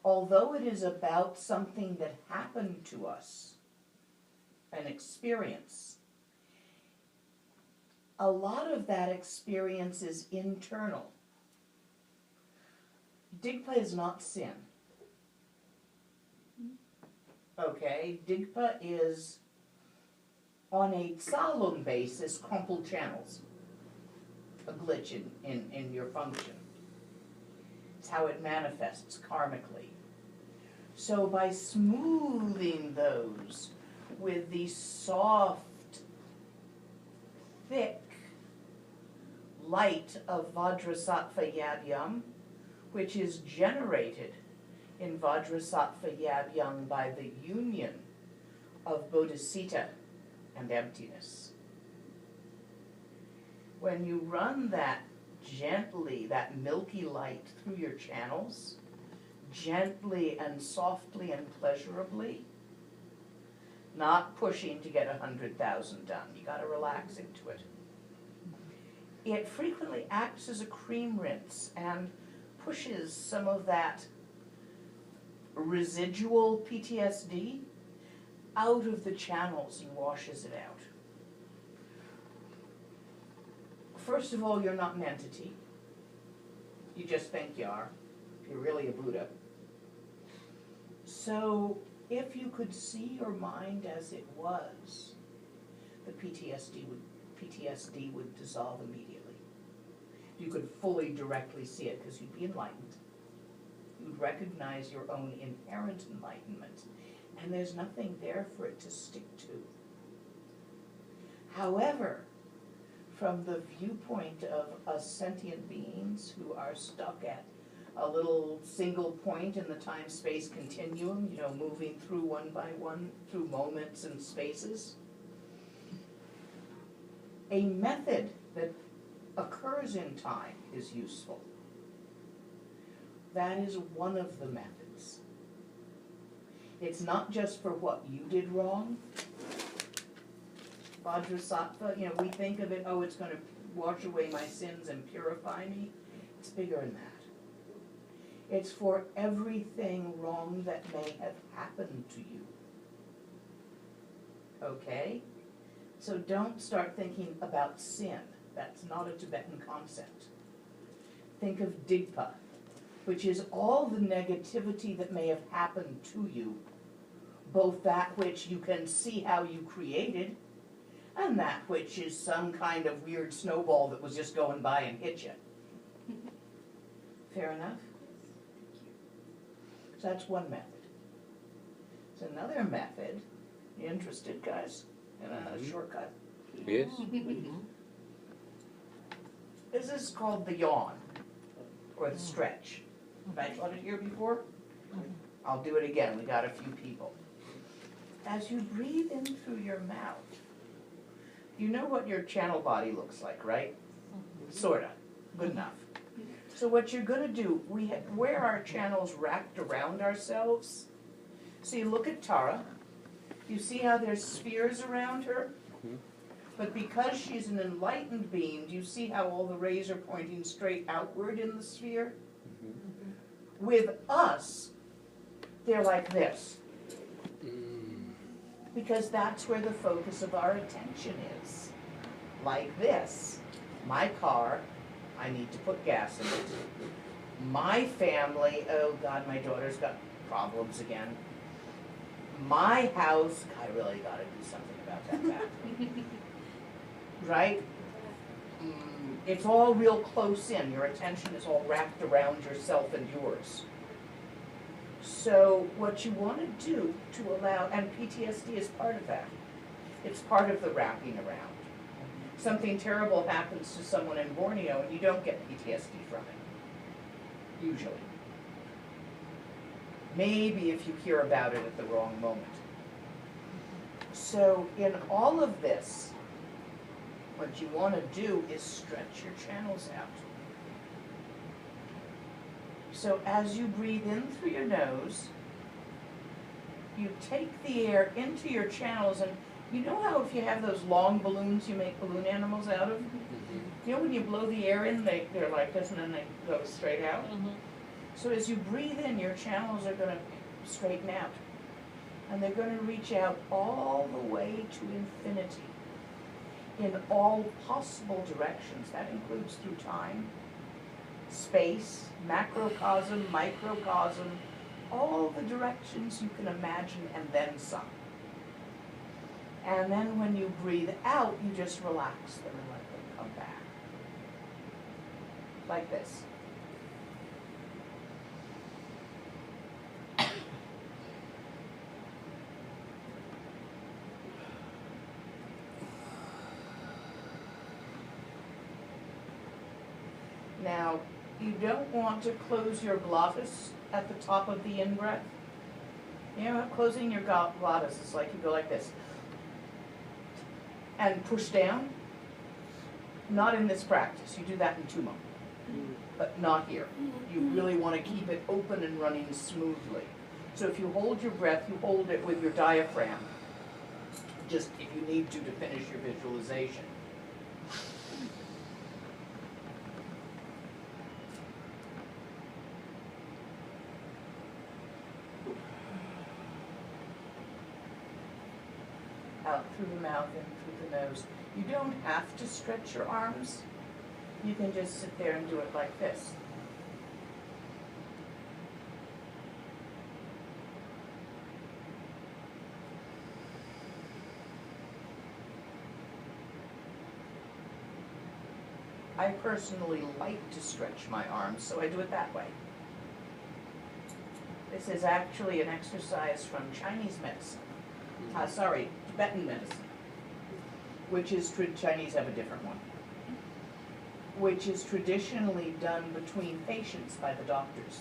although it is about something that happened to us, an experience, a lot of that experience is internal. Digpa is not sin. Okay, Digpa is, on a Tsalung basis, crumpled channels. A glitch in your function. It's how it manifests karmically. So by smoothing those with the soft, thick light of Vajrasattva Yab-Yum, which is generated in Vajrasattva Yab-Yum by the union of Bodhicitta and emptiness. When you run that gently, that milky light through your channels, gently and softly and pleasurably, not pushing to get 100,000 done. You got to relax into it. It frequently acts as a cream rinse and pushes some of that residual PTSD out of the channels and washes it out. First of all, you're not an entity. You just think you are. You're really a Buddha. So if you could see your mind as it was, the PTSD would dissolve immediately. You could fully directly see it because you'd be enlightened. You'd recognize your own inherent enlightenment, and there's nothing there for it to stick to. However, from the viewpoint of us sentient beings who are stuck at a little single point in the time-space continuum, you know, moving through one by one, through moments and spaces, a method that occurs in time is useful. That is one of the methods. It's not just for what you did wrong. Vajrasattva, you know, we think of it, oh, it's going to wash away my sins and purify me. It's bigger than that. It's for everything wrong that may have happened to you. Okay? So don't start thinking about sin. That's not a Tibetan concept. Think of Digpa, which is all the negativity that may have happened to you, both that which you can see how you created, and that which is some kind of weird snowball that was just going by and hit you. Fair enough? So that's one method. There's another method. You interested, guys, in a shortcut? Yes. This is called the yawn, or the stretch. Have I taught it here before? I'll do it again. We got a few people. As you breathe in through your mouth, You know what your channel body looks like, right? Sorta, good enough. So what you're gonna do, where our channels wrapped around ourselves, so you look at Tara, you see how there's spheres around her? But because she's an enlightened being, do you see how all the rays are pointing straight outward in the sphere? With us, they're like this. Because that's where the focus of our attention is. Like this. My car, I need to put gas in it. My family, oh God, my daughter's got problems again. My house, I really gotta do something about that bathroom. Right? It's all real close in. Your attention is all wrapped around yourself and yours. So what you want to do to allow, and PTSD is part of that. It's part of the wrapping around. Something terrible happens to someone in Borneo and you don't get PTSD from it. Usually. Maybe if you hear about it at the wrong moment. So in all of this, what you want to do is stretch your channels out. So as you breathe in through your nose, you take the air into your channels, and you know how if you have those long balloons you make balloon animals out of? You know when you blow the air in, they're like this and then they go straight out? So as you breathe in, your channels are going to straighten out. And they're going to reach out all the way to infinity in all possible directions. That includes through time, space, macrocosm, microcosm, all the directions you can imagine and then some. And then when you breathe out, you just relax them and let them come back. Like this. Now, you don't want to close your glottis at the top of the in-breath. You know, closing your glottis is like you go like this. And push down. Not in this practice. You do that in Tumo. But not here. You really want to keep it open and running smoothly. So if you hold your breath, you hold it with your diaphragm. Just if you need to finish your visualization. Out through the mouth and through the nose. You don't have to stretch your arms. You can just sit there and do it like this. I personally like to stretch my arms, so I do it that way. This is actually an exercise from Chinese medicine. Tibetan medicine, which is, Chinese have a different one, which is traditionally done between patients by the doctors.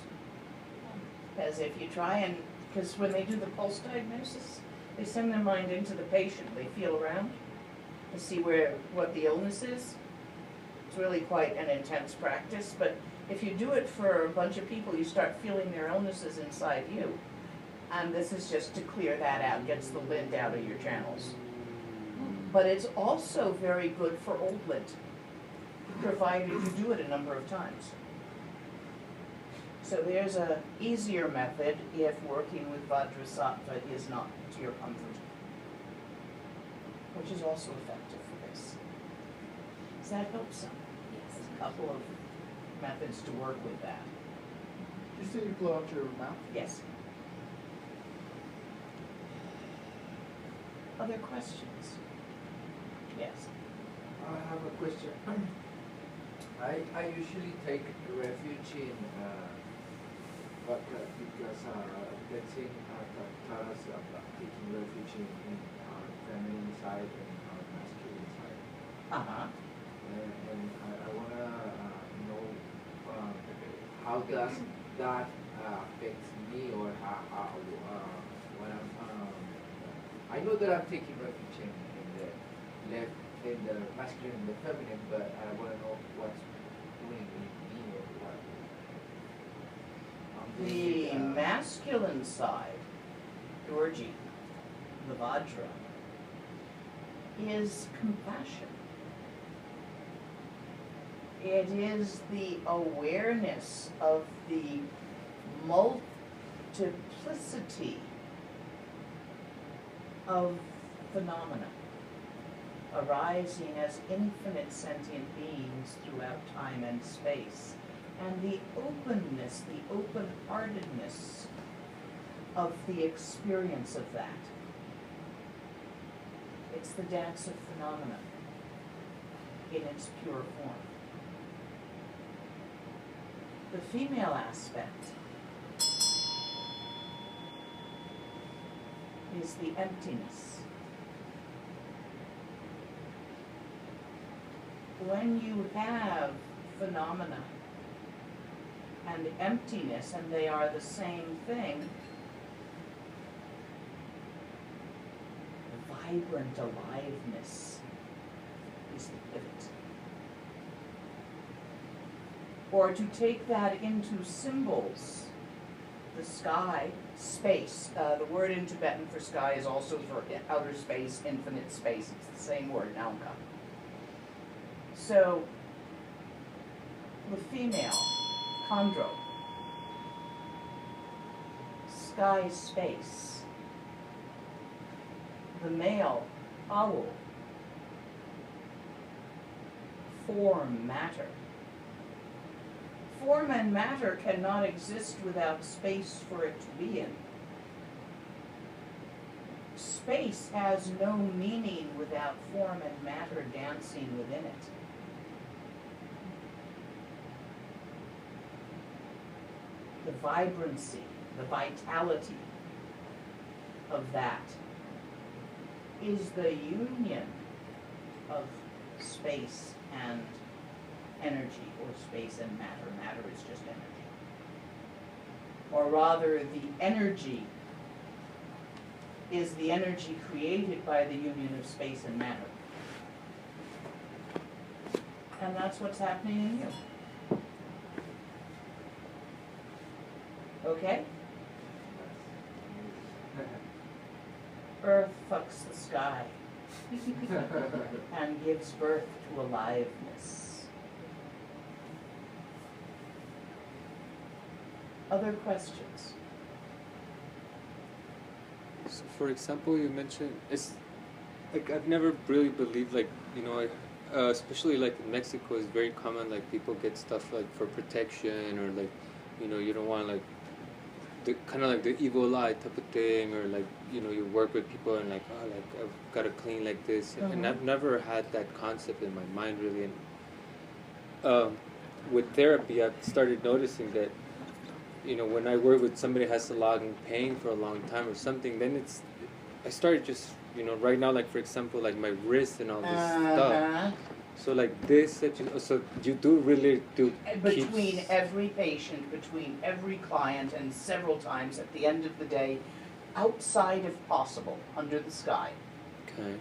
Because if you try and, because when they do the pulse diagnosis, they send their mind into the patient, they feel around to see what the illness is. It's really quite an intense practice, but if you do it for a bunch of people, you start feeling their illnesses inside you. And this is just to clear that out, gets the lint out of your channels. But it's also very good for old lint, provided you do it a number of times. So there's an easier method if working with Vajrasattva is not to your comfort, which is also effective for this. Does that help some? Yes. There's a couple of methods to work with that. You say you blow out your mouth? Yes. Other questions? Yes. I have a question. I usually take refuge in but because getting Tara's taking refuge in our feminine side and our masculine side. Uh-huh. And I want to know how does that affect me, or how when I'm I know that I'm taking refuge in the left in the masculine and the feminine, but I want to know what's doing in me or what. I'm The thinking, masculine side, Dorji, the Vajra, is compassion. It is the awareness of the multiplicity of phenomena arising as infinite sentient beings throughout time and space, and the openness, the open-heartedness of the experience of that. It's the dance of phenomena in its pure form. The female aspect is the emptiness. When you have phenomena and emptiness, and they are the same thing, the vibrant aliveness is the pivot. Or to take that into symbols, the sky, space. The word in Tibetan for sky is also for outer space, infinite space. It's the same word, Naumka. So, the female, Chondro, sky, space. The male, Owl, form, matter. Form and matter cannot exist without space for it to be in. Space has no meaning without form and matter dancing within it. The vibrancy, the vitality of that is the union of space and energy, or space and matter. Matter is just energy. Or rather, the energy is the energy created by the union of space and matter. And that's what's happening in you. Okay? Earth fucks the sky and gives birth to aliveness. Other questions? So, for example, you mentioned it's like I've never really believed, like, you know, especially like in Mexico, it's very common, like people get stuff like for protection, or like, you know, you don't want like the kind of like the evil eye type of thing, or like, you know, you work with people and like, oh, like I've got to clean like this, and I've never had that concept in my mind really. And with therapy, I've started noticing that, you know, when I work with somebody who has a lot of pain for a long time or something, then I started just, you know, right now, like for example, like my wrist and all this stuff. So like this, so you do really do Between every patient, between every client, and several times at the end of the day, outside if possible, under the sky. Okay.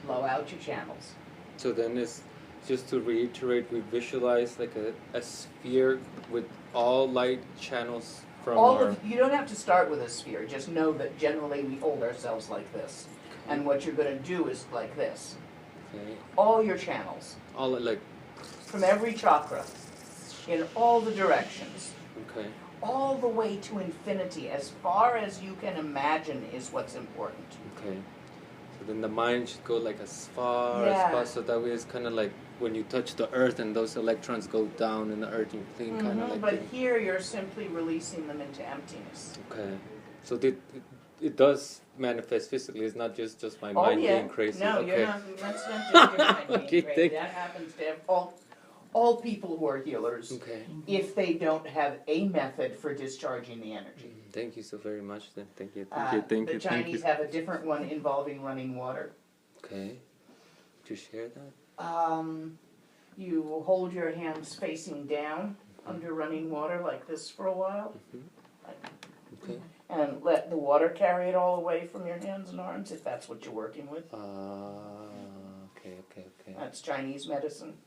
Blow out your channels. So then it's just to reiterate, we visualize like a sphere with all light channels from You don't have to start with a sphere, just know that generally we hold ourselves like this. And what you're going to do is like this. Okay. All your channels. All like. From every chakra, in all the directions. Okay. All the way to infinity, as far as you can imagine is what's important. Okay. So then the mind should go like as far as possible, so that way it's kind of like when you touch the earth and those electrons go down in the earth, you clean kind of like. But here you're simply releasing them into emptiness. Okay. So it does manifest physically. It's not just my mind being crazy. No, okay. that's not just your mind being Okay, crazy. That happens to all people who are healers. Okay. If they don't have a method for discharging the energy. Thank you so very much then. Thank you. The Chinese have a different one involving running water. Okay. Would you share that? You hold your hands facing down under running water like this for a while. Okay. And let the water carry it all away from your hands and arms if that's what you're working with. Okay. Okay. That's Chinese medicine.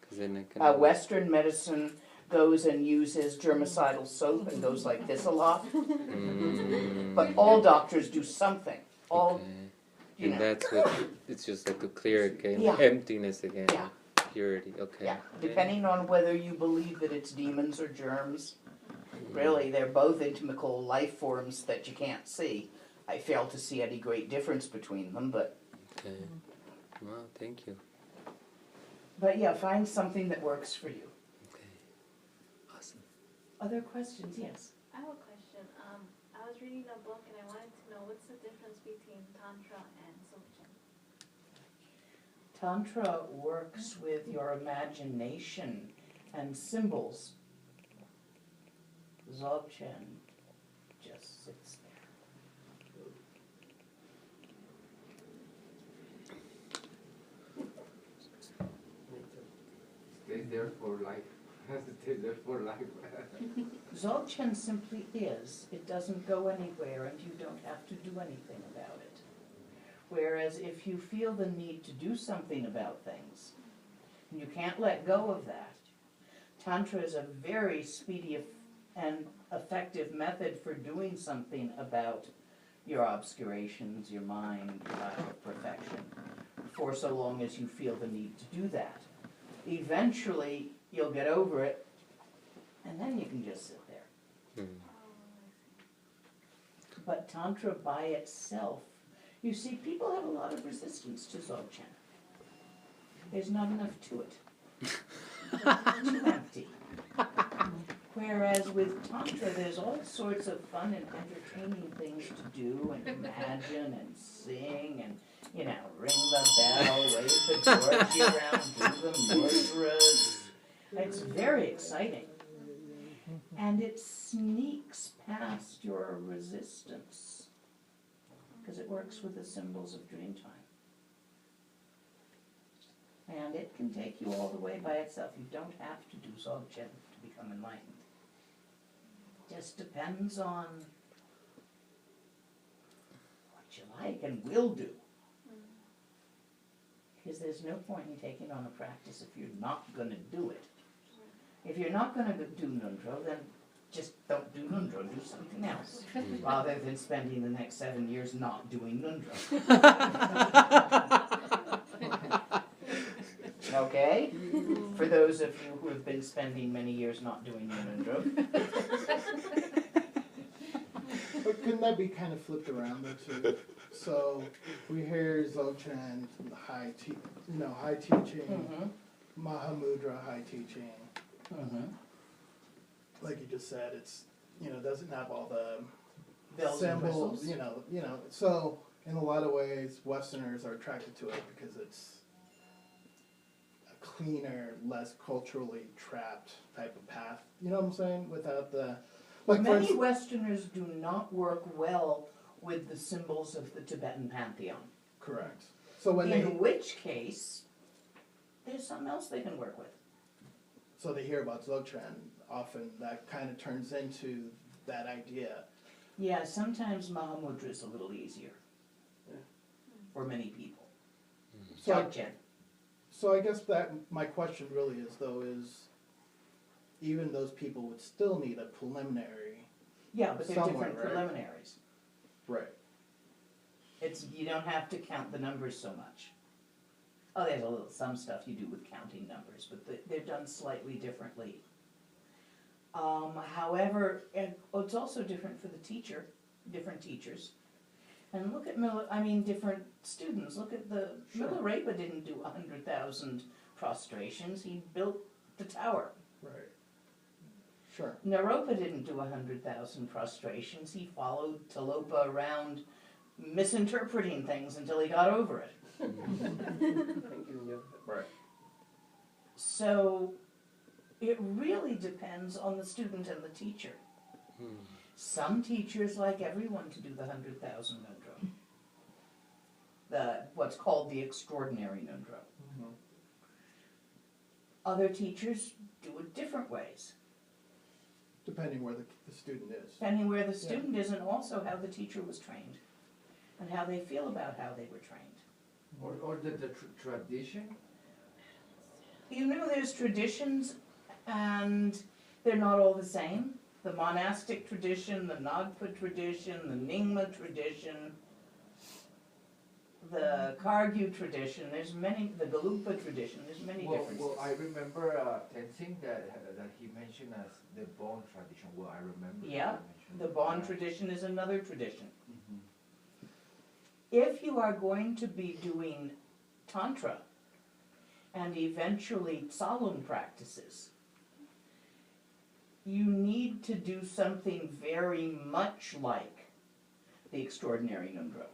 'Cause then I can. Western medicine goes and uses germicidal soap and goes like this a lot. But all doctors do something. All, Okay. you And know. that's what it's just like to clear again, Yeah. emptiness again, Yeah. purity. Okay. Yeah, depending on whether you believe that it's demons or germs. Really, they're both inimical life forms that you can't see. I fail to see any great difference between them, but Okay. Wow. Thank you. yeah, find something that works for you. Okay. Awesome. Other questions? Yes. I have a question. I was reading a book and I wanted to know what's the difference between Tantra and Dzogchen? Tantra works with your imagination and symbols. Dzogchen just sits there. Stay there for life. Stay there for life. Dzogchen simply is. It doesn't go anywhere and you don't have to do anything about it. Whereas if you feel the need to do something about things, and you can't let go of that, Tantra is a very speedy and effective method for doing something about your obscurations, your mind, your lack of perfection, for so long as you feel the need to do that. Eventually, you'll get over it, and then you can just sit there. But Tantra by itself, you see, people have a lot of resistance to Dzogchen. There's not enough to it. Too empty. Whereas with Tantra, there's all sorts of fun and entertaining things to do and imagine and sing and, you know, ring the bell, wave the torch around, do the mudras. It's very exciting. And it sneaks past your resistance because it works with the symbols of Dreamtime. And it can take you all the way by itself. You don't have to do Dzogchen to become enlightened. Just depends on what you like and will do. Because there's no point in taking on a practice if you're not going to do it. If you're not going to do Nundro, then just don't do Nundro, do something else. Rather than spending the next 7 years not doing Nundro. Okay? For those of you who have been spending many years not doing Nundro. But couldn't that be kind of flipped around though too? So we hear Dzogchen, high teaching, Mahamudra, high teaching. Like you just said, it's doesn't have all the Bells and symbols. whistles. So in a lot of ways, Westerners are attracted to it because it's a cleaner, less culturally trapped type of path. You know what I'm saying? Without the Many Westerners do not work well with the symbols of the Tibetan pantheon. Correct. So when In which case, there's something else they can work with. So they hear about Dzogchen, often that kind of turns into that idea. Yeah, sometimes Mahamudra is a little easier for many people. Dzogchen. So I guess that my question really is even those people would still need a preliminary. Yeah, but they're Somewhere, different right? preliminaries. Right. You don't have to count the numbers so much. Oh, there's some stuff you do with counting numbers, but they're done slightly differently. However, it's also different for the teacher, different teachers. And look at different students. Look at Milarepa didn't do 100,000 prostrations. He built the tower. Right. Sure. Naropa didn't do 100,000 prostrations. He followed Talopa around misinterpreting things until he got over it. Right. So it really depends on the student and the teacher. Some teachers like everyone to do the 100,000 Nundro. What's called the extraordinary Nundro. Other teachers do it different ways. Depending where the student is. Depending where the student is and also how the teacher was trained. And how they feel about how they were trained. Or the tradition? You know, there's traditions, and they're not all the same. The monastic tradition, the Nagpa tradition, the Nyingma tradition, the Kargyu tradition, there's many, the Gelugpa tradition, there's many differences. Well, I remember Tenzing that he mentioned as the Bon tradition. Well, I remember. Yeah, he mentioned the Bon that. tradition is another tradition. Mhm. If you are going to be doing Tantra and eventually Tsalung practices, you need to do something very much like the Extraordinary Nundro.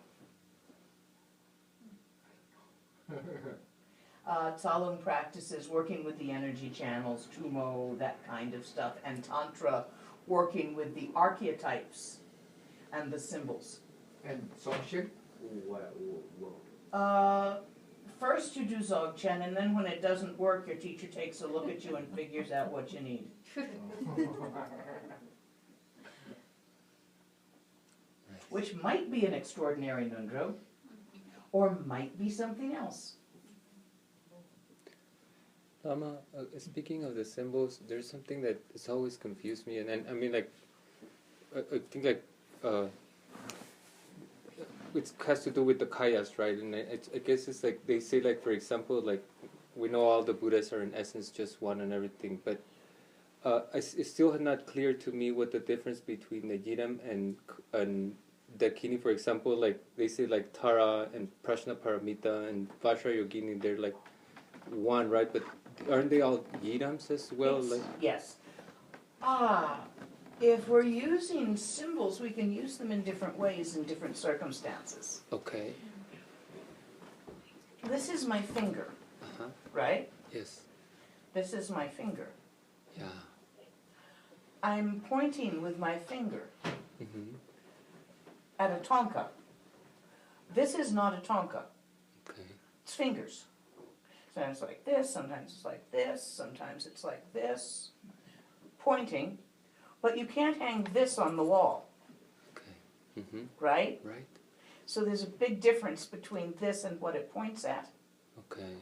Tsalung practices, working with the energy channels, Tumo, that kind of stuff, and Tantra, working with the archetypes and the symbols. And Songchen? What? First you do Dzogchen, and then when it doesn't work, your teacher takes a look at you and figures out what you need. Which might be an Extraordinary Nundro, or might be something else. Lama, speaking of the symbols, there's something that has always confused me, and I mean, like, I think, like, it has to do with the kayas, right? And I guess it's like, they say, like, for example, like, we know all the Buddhas are in essence just one and everything, but it's still not clear to me what the difference between the Yidam and Dakini, for example, like, they say, like, Tara and Prashna Paramita and Vajrayogini, they're, like, one, right? But aren't they all Yidams as well? It's- Like, yes. If we're using symbols, we can use them in different ways in different circumstances. okay. This is my finger, Uh-huh. right? Yes. This is my finger. Yeah. I'm pointing with my finger Mm-hmm. at a tonka. This is not a tonka. Okay. It's fingers. Sometimes it's like this, sometimes it's like this, sometimes it's like this. Pointing. But you can't hang this on the wall, Okay. Mm-hmm. right? Right. So there's a big difference between this and what it points at. Okay.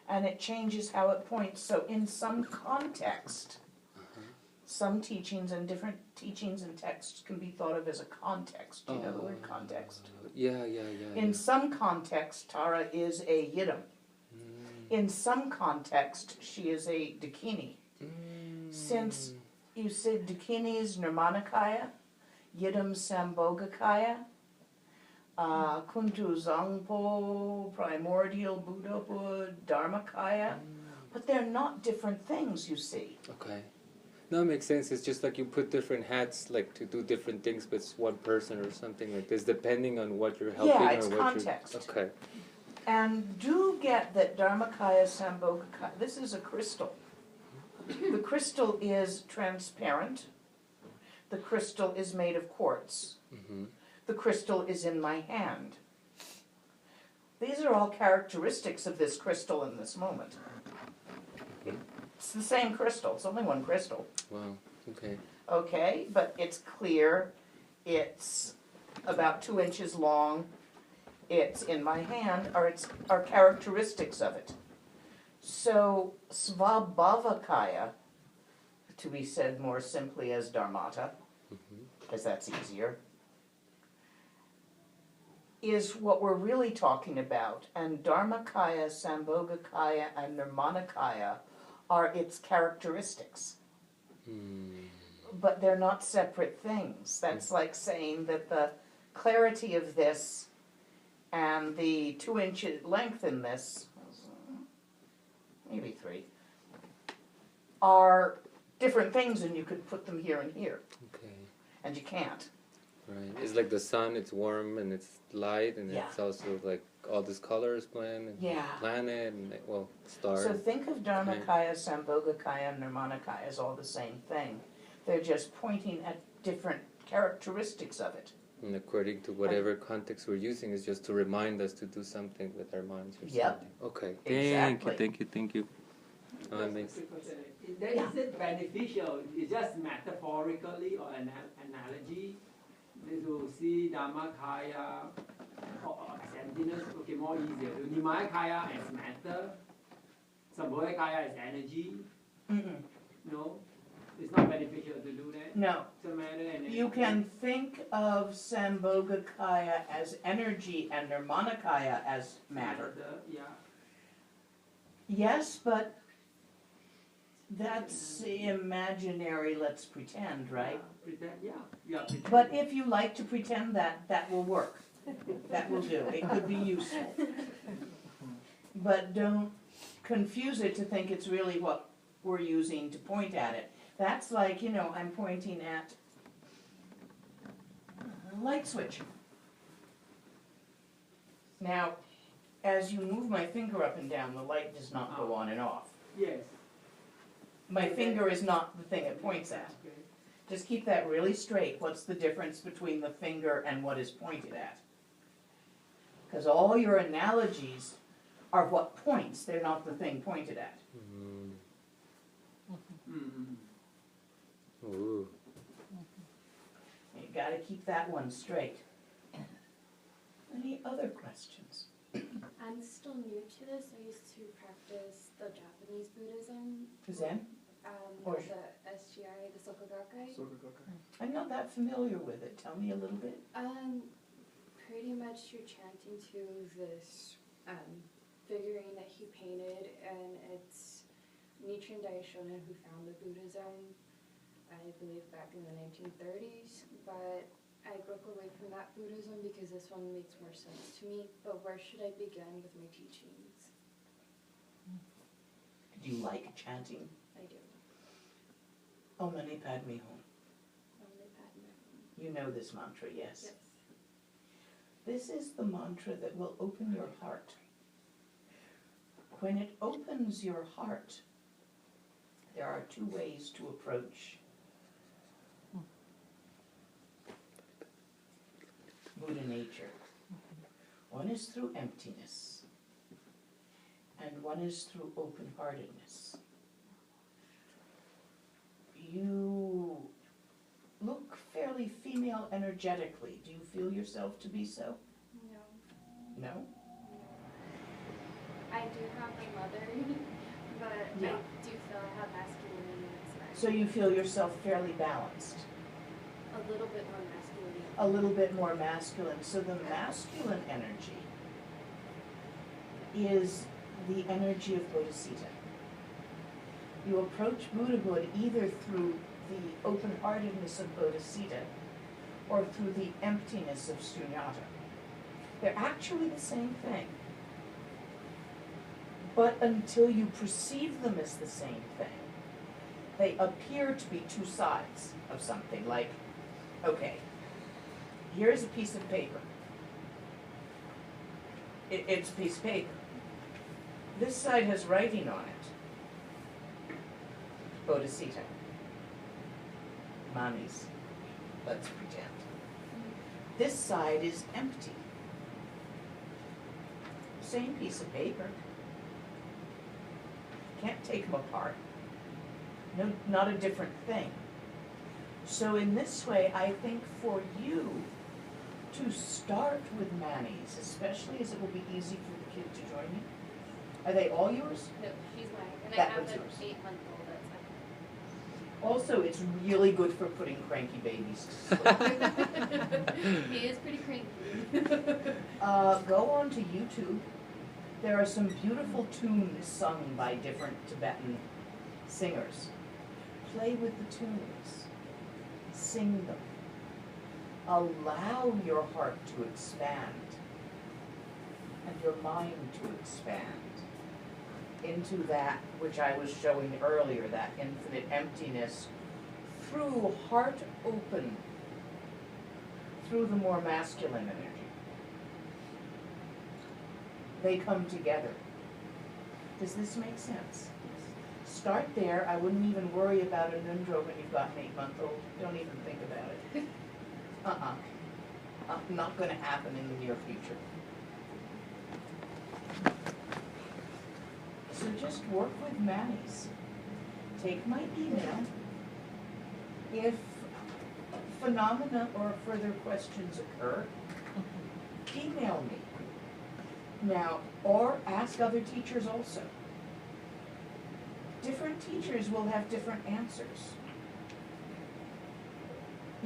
And it changes how it points. So in some context, Uh-huh. some teachings and different teachings and texts can be thought of as a context. Do you know the word context? Yeah. In some context, Tara is a Yidam. In some context, she is a Dakini. Since you said Dakini is Nirmanakaya, Yidam Sambhogakaya, Kuntu Zangpo, Primordial Buddhahood, Dharmakaya, but they're not different things, you see. Okay. No, it makes sense. It's just like you put different hats, like, to do different things, but it's one person or something like this, depending on what you're helping Yeah, it's or what context. you're... Okay. And do get that Dharmakaya Sambhogakaya, this is a crystal. The crystal is transparent. The crystal is made of quartz. Mm-hmm. The crystal is in my hand. These are all characteristics of this crystal in this moment. It's the same crystal, it's only one crystal. Wow. Okay. Okay, but it's clear, it's about 2 inches long, it's in my hand, are characteristics of it. So, Svabhavakaya, to be said more simply as Dharmata, because that's easier, is what we're really talking about. And Dharmakaya, Sambhogakaya, and Nirmanakaya are its characteristics. But they're not separate things. That's like saying that the clarity of this and the 2 inch length in this, maybe 3, are different things, and you could put them here and here, Okay. and you can't. Right. It's like the sun, it's warm and it's light, and Yeah. it's also like all these colors blend, and Yeah. planet, and, well, stars. So think of Dharmakaya, Sambhogakaya, and Nirmanakaya as all the same thing. They're just pointing at different characteristics of it. And according to whatever context we're using, is just to remind us to do something with our minds or Yep. something. Okay. Exactly. Thank you. Oh, that makes... Then is it beneficial? It's just metaphorically or an analogy to see Dharmakaya or emptiness. Okay, more easier. Nimaya Kaya as matter. Samboya Kaya as energy. Mm-mm. No, it's not beneficial to do that. No. It's a matter and You can think of Sambhogakaya as energy and Nirmanakaya as matter. Yeah. Yes, but that's imaginary, let's pretend, right? Pretend, yeah. Yeah. Pretend. But if you like to pretend that, that will work. That will do. It could be useful. But don't confuse it to think it's really what we're using to point at it. That's like, you know, I'm pointing at a light switch. Now, as you move my finger up and down, the light does not go on and off. Yes. My finger is not the thing it points at. Okay. Just keep that really straight. What's the difference between the finger and what is pointed at? Because all your analogies are what points, they're not the thing pointed at. Ooh. You gotta keep that one straight. Any other questions? I'm still new to this. I used to practice the Japanese Buddhism. Zen? Or- The SGI, the Sokogakai. I'm not that familiar with it. Tell me a little bit. Pretty much you're chanting to this figurine that he painted, and it's Nichiren Daishonin who founded Buddhism, I believe back in the 1930s, but I broke away from that Buddhism because this one makes more sense to me. But where should I begin with my teachings? Do you like chanting? I do. Om Mani Padme Hum. Only Padme. You know this mantra, yes? Yes. This is the mantra that will open your heart. When it opens your heart, there are two ways to approach Buddha nature. One is through emptiness, and one is through open-heartedness. You look fairly female energetically. Do you feel yourself to be so? No. No? I do have my mother, but Yeah. I do feel I have masculinity inside. So you feel yourself fairly balanced, A little bit more masculinity. a little bit more masculine. So the masculine energy is the energy of Bodhisattva. You approach Buddhahood either through the open-heartedness of Bodhisattva or through the emptiness of Sunyata. They're actually the same thing. But until you perceive them as the same thing, they appear to be two sides of something. Like, okay, here's a piece of paper. It's a piece of paper. This side has writing on it. Bodhisattva. Manis. Let's pretend. This side is empty. Same piece of paper. Can't take them apart. No, not a different thing. So in this way, I think for you to start with Manis, especially as it will be easy for the kid to join you. Are they all yours? No, she's mine. And That I have one's an yours. 8-month-old that's Also, it's really good for putting cranky babies to sleep. He is pretty cranky. Go on to YouTube. There are some beautiful tunes sung by different Tibetan singers. Play with the tunes. Sing them. Allow your heart to expand and your mind to expand into that which I was showing earlier, that infinite emptiness, through heart open, through the more masculine energy. They come together. Does this make sense? Start there. I wouldn't even worry about a Nundro when you've got an 8-month-old. Don't even think about it. Not going to happen in the near future. So just work with Manis. Take my email. If phenomena or further questions occur, email me. Now, or ask other teachers also. Different teachers will have different answers.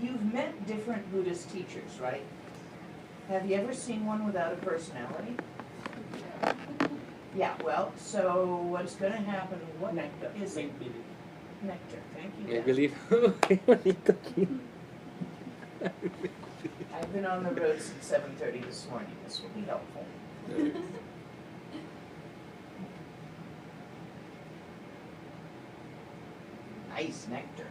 You've met different Buddhist teachers, right? Have you ever seen one without a personality? Yeah, well, so what's gonna happen, what Nectar. is it? Make believe. Nectar, thank you. Make Beth. believe. I've been on the road since 7:30 this morning, this will be helpful. Nice nectar.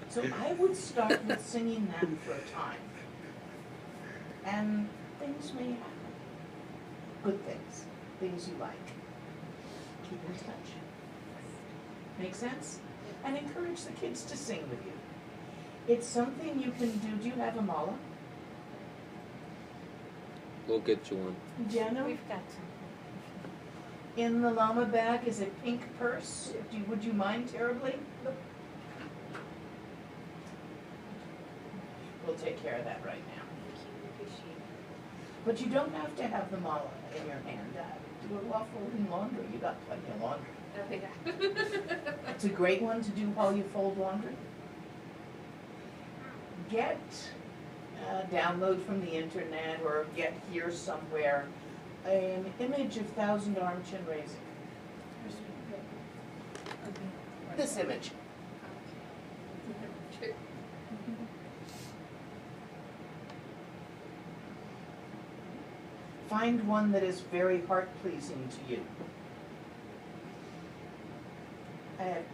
So I would start with singing that for a time. And things may happen. Good things, things you like. Keep in touch. Make sense? And encourage the kids to sing with you. It's something you can do. Do you have a mala? We'll get you one. Jenna? We've got some. In the Lama bag is a pink purse. Would you mind terribly? We'll take care of that right now. But you don't have to have the mala in your hand. Do it while folding laundry. You got plenty of laundry. Oh, yeah. It's a great one to do while you fold laundry. Get, download from the internet or get here somewhere an image of thousand arm chin raising. This image. Find one that is very heart-pleasing to you.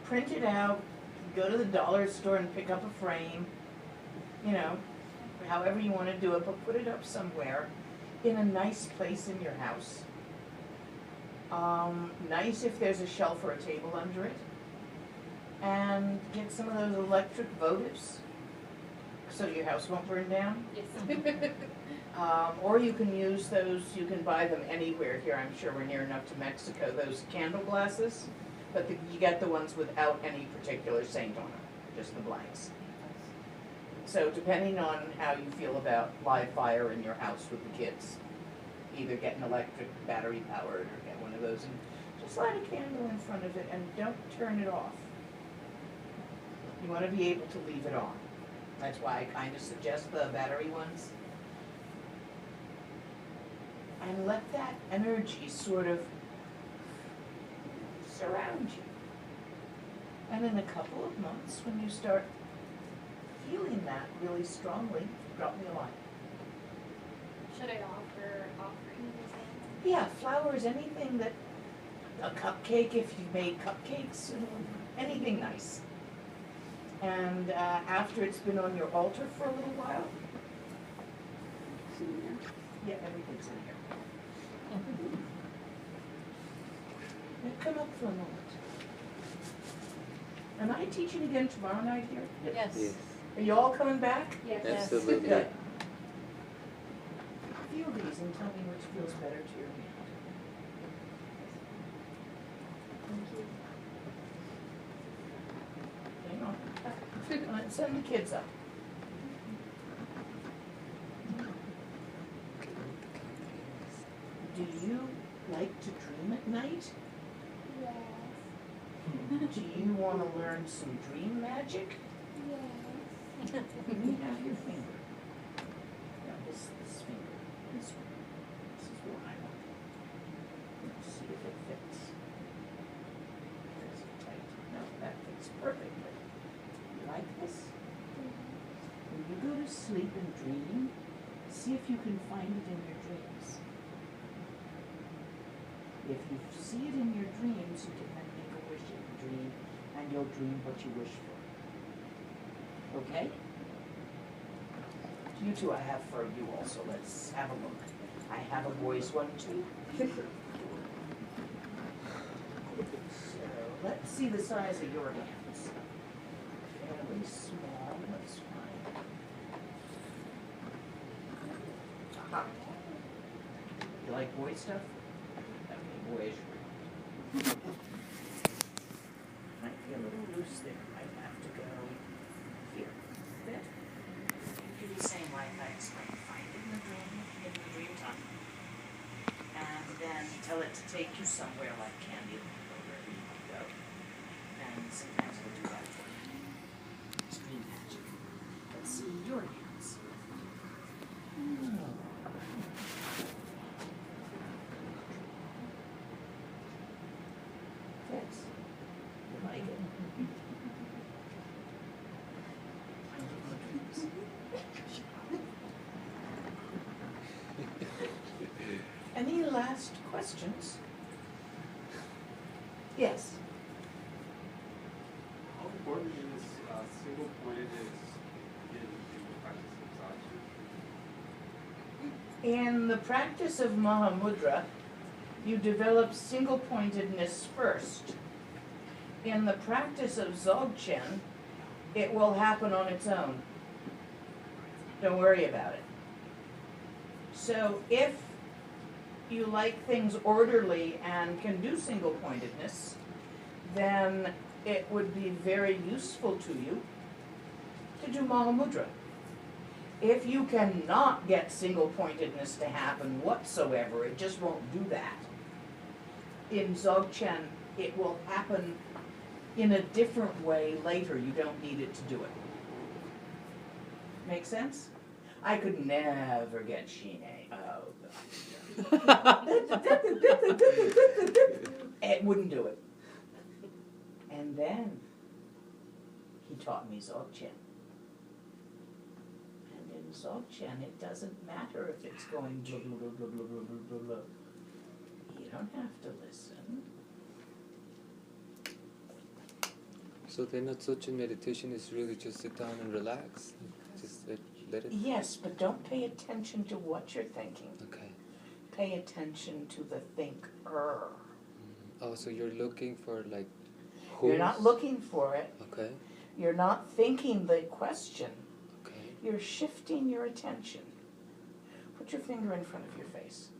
Print it out, go to the dollar store and pick up a frame, you know, however you want to do it, but put it up somewhere in a nice place in your house. Nice if there's a shelf or a table under it. And get some of those electric votives so your house won't burn down. Yes. Or you can use those, you can buy them anywhere here, I'm sure we're near enough to Mexico, those candle glasses. But you get the ones without any particular saint on them, just the blanks. So depending on how you feel about live fire in your house with the kids, either get an electric battery powered or get one of those and just light a candle in front of it and don't turn it off. You want to be able to leave it on. That's why I kind of suggest the battery ones. And let that energy sort of surround you. And in a couple of months, when you start feeling that really strongly, drop me a line. Should I offer offerings? Yeah, flowers, anything that, a cupcake if you made cupcakes, anything nice. And after it's been on your altar for a little while, yeah, everything's in here. Now come up for a moment. Am I teaching again tomorrow night here? Yes. Yes. Are you all coming back? Yes. Absolutely. Good. Feel these and tell me which feels better to your hand. Hang on. Let's send the kids up. Do you like to dream at night? Yes. Do you want to learn some dream magic? Yes. Let me have your finger. No, this finger. This one. This is what I want. Let's see if it fits. Is it tight? No, that fits perfectly. You like this? When you go to sleep and dream, see if you can find it in your dreams. If you see it in your dreams, you can then make a wish in your dream, and you'll dream what you wish for. Okay? You two I have for you also. Let's have a look. I have a boys one too. So let's see the size of your hands. Fairly small, that's fine. Aha. You like boy stuff? Okay, boyish. Might be a little loose there. Might have to go here. Bit. Do the same like I explained. Find it in the dream tell it to take you somewhere like Candy Land or wherever you want to go. And sometimes it'll do that for you. It's green magic. Let's see your hands. Yes. You like it? Any last questions? Yes. How important is single-pointedness in the practice of Dzogchen? In the practice of Mahamudra, you develop single-pointedness first. In the practice of Dzogchen, it will happen on its own. Don't worry about it. So if you like things orderly and can do single-pointedness, then it would be very useful to you to do Mahamudra. If you cannot get single-pointedness to happen whatsoever, it just won't do that. In Dzogchen, it will happen in a different way later. You don't need it to do it. Make sense? I could never get Shine. Oh, God. It wouldn't do it. And then he taught me Dzogchen. And in Dzogchen, it doesn't matter if it's going blah, blah, blah, blah, blah, blah, blah, blah, blah. You don't have to listen. So then a Dzogchen meditation is really just sit down and relax? Just let it? Yes, but don't pay attention to what you're thinking. Okay. Pay attention to the thinker. Oh, so you're looking for like You're not looking for it. Okay. You're not thinking the question. Okay. You're shifting your attention. Put your finger in front of your face.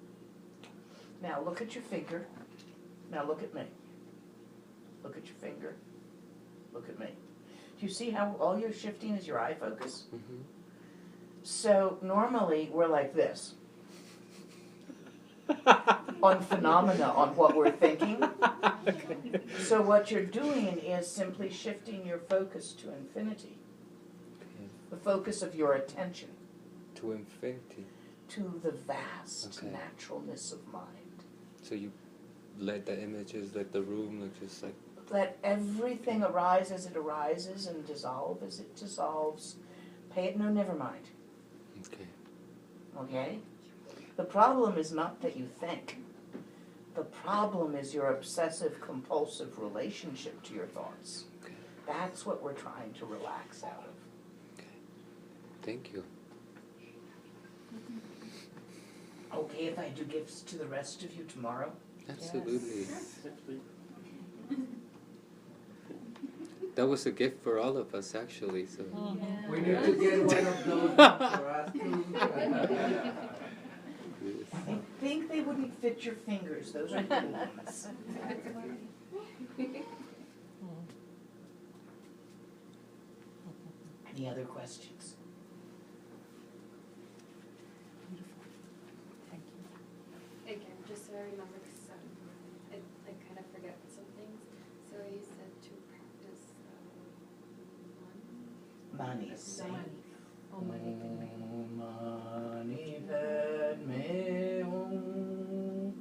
Now look at your finger. Now look at me. Look at your finger. Look at me. Do you see how all you're shifting is your eye focus? Mm-hmm. So normally we're like this. On phenomena, on what we're thinking. So what you're doing is simply shifting your focus to infinity. Okay. The focus of your attention. To infinity. To the vast Okay. naturalness of mind. So you let the images, let the room look just like... Let everything arise as it arises and dissolve as it dissolves. Pay it no, never mind. Okay. Okay? The problem is not that you think. The problem is your obsessive compulsive relationship to your thoughts. Okay. That's what we're trying to relax out of. Okay. Thank you. Okay if I do gifts to the rest of you tomorrow? Absolutely. That was a gift for all of us, actually. So. We need to get one of those for us too. I think they wouldn't fit your fingers. Those are cool ones. Any other questions? Again, just so I remember, because I kind of forget some things. So you said to practice Mani sing. Oh, Mani Mani Padme Hum.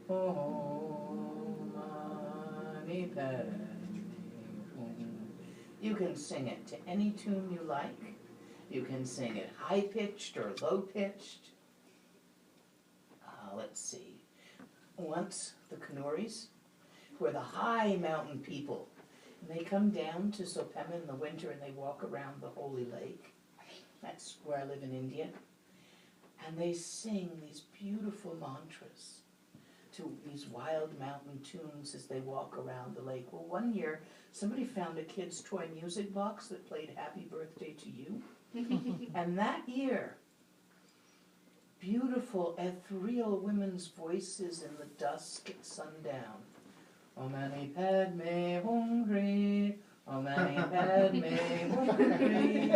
Om Mani Padme Hum. You can sing it to any tune you like. You can sing it high-pitched or low-pitched. Let's see. Once the Kanuris were the high mountain people. And they come down to Sopema in the winter and they walk around the holy lake. That's where I live in India. And they sing these beautiful mantras to these wild mountain tunes as they walk around the lake. Well, one year, somebody found a kid's toy music box that played Happy Birthday to You. And that year, beautiful, ethereal women's voices in the dusk at sundown. Om Mani Padme Hum Hri, Om Mani Padme Hum Hri,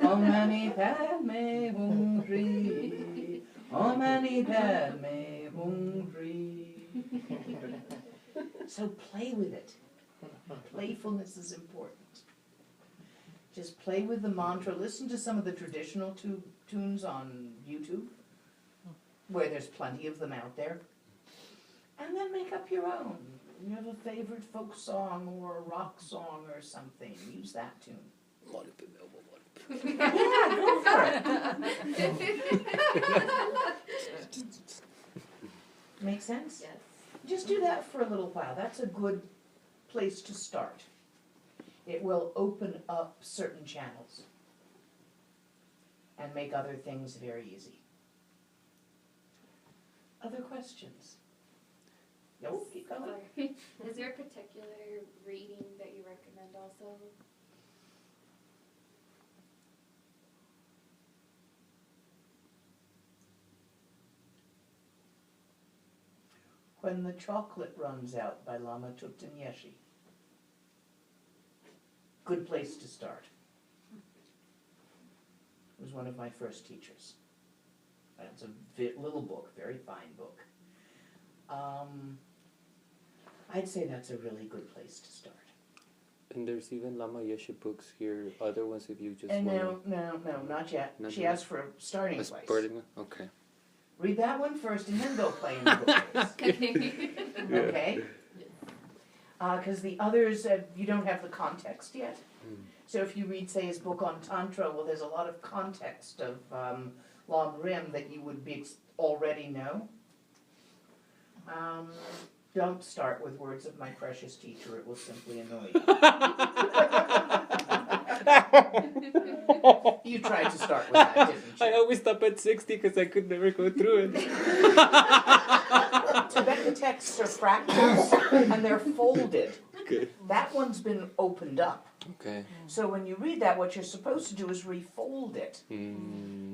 Om Mani Padme Hum Hri, Om Mani Padme Hum Hri. So play with it. Playfulness is important. Just play with the mantra. Listen to some of the traditional tunes on YouTube, where there's plenty of them out there. And then make up your own. You have a favorite folk song or a rock song or something. Use that tune. Yeah, go for it. Make sense? Yes. Just do that for a little while. That's a good place to start. It will open up certain channels and make other things very easy. Other questions? No, keep going. Sorry. Is there a particular reading that you recommend also? When the Chocolate Runs Out by Lama Yeshi. Good place to start. It was one of my first teachers. It's a little book, very fine book. I'd say that's a really good place to start. And there's even Lama Yeshe books here, other ones if you just And want no, not yet. Not She yet. asked for a starting a place. starting one? Okay. Read that one first and then go play in the bookcase. Okay? Because the others, you don't have the context yet. So if you read, say, his book on Tantra, well, there's a lot of context of Lam Rim that you would already know. Don't start with words of my precious teacher, it will simply annoy you. You tried to start with that, didn't you? I always stop at 60 because I could never go through it. Tibetan texts are fractals and they're folded. Okay. That one's been opened up. Okay. So when you read that, what you're supposed to do is refold it.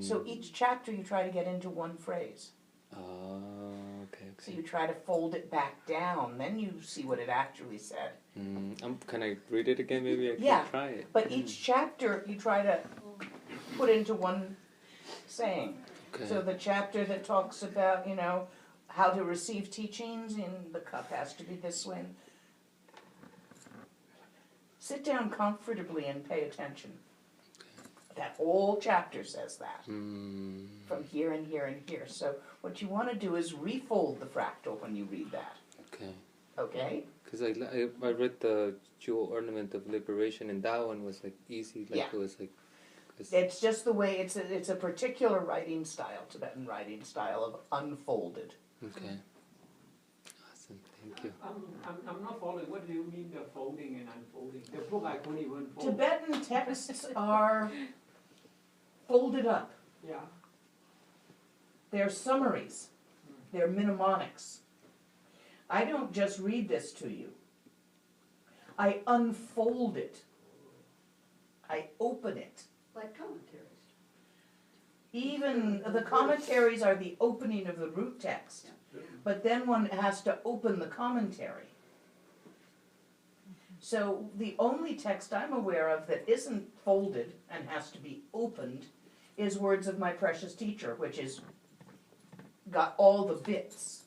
So each chapter you try to get into one phrase. Okay. So you try to fold it back down, then you see what it actually said. Can I read it again? Maybe I can Yeah, try it. But each chapter you try to put into one saying. Okay. So the chapter that talks about, how to receive teachings in the cup has to be this way. Sit down comfortably and pay attention. That whole chapter says that. From here and here and here. So what you want to do is refold the fractal when you read that. Okay. Okay? Because I read the Jewel Ornament of Liberation, and that one was like easy. Like Yeah. it was like. It's just the way, it's a particular writing style, Tibetan writing style of unfolded. Okay. Awesome. Thank you. I'm not following. What do you mean the folding and unfolding? The book I couldn't even fold. Tibetan texts are folded up. Yeah. They're summaries. They're mnemonics. I don't just read this to you. I unfold it. I open it. Like commentaries. Even the commentaries are the opening of the root text. But then one has to open the commentary. So the only text I'm aware of that isn't folded and has to be opened is Words of My Precious Teacher, which is got all the bits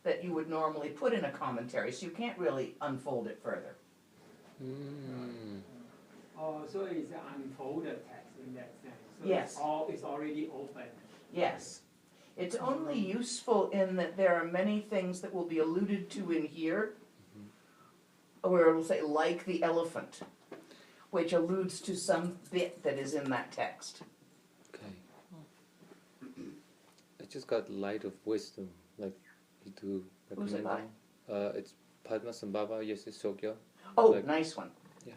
that you would normally put in a commentary, so you can't really unfold it further. Oh, so it's an unfolded text in that sense. So Yes. It's already open. Yes. It's only useful in that there are many things that will be alluded to in here, where it'll say, like the elephant, which alludes to some bit that is in that text. Okay. I just got Light of Wisdom, like you do Who's it recommend. It's Padma Sambhava Yesi Sogya. Oh, Like- nice one. Yeah.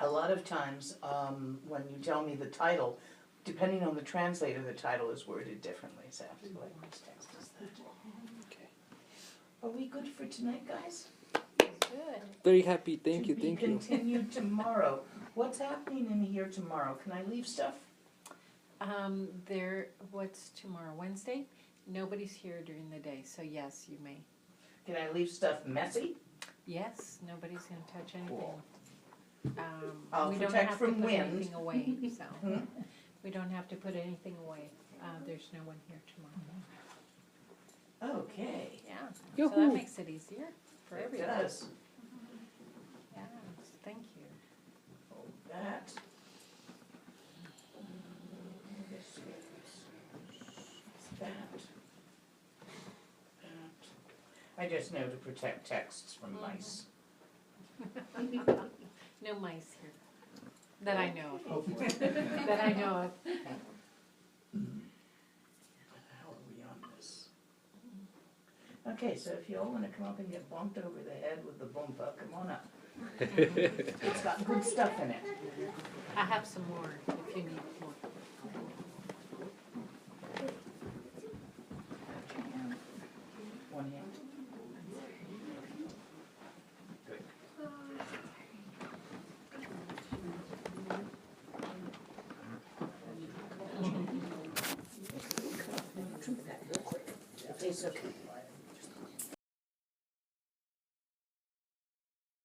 A lot of times, when you tell me the title, depending on the translator, the title is worded differently. So I have to go like, which text is that? Okay. Are we good for tonight, guys? Good. Very happy. Thank To you. be Thank you. continued tomorrow. What's happening in here tomorrow? Can I leave stuff? What's tomorrow, Wednesday? Nobody's here during the day, so yes, you may. Can I leave stuff messy? Yes, nobody's gonna touch anything. Cool. I'll We don't protect have from to put wind. anything away, so. Hmm? We don't have to put anything away. There's no one here tomorrow. Okay. Yeah. So Yoo-hoo. that makes it easier for It everyone. does. Yeah, thank you. Hold that. This is that. That. I just know to protect texts from mice. No mice here. That I know of. Hopefully. That I know of. How are we on this? Okay, so if you all wanna come up and get bumped over the head with the bumper, come on up. It's got good stuff in it. I have some more if you need more. One hand. Good. It's okay.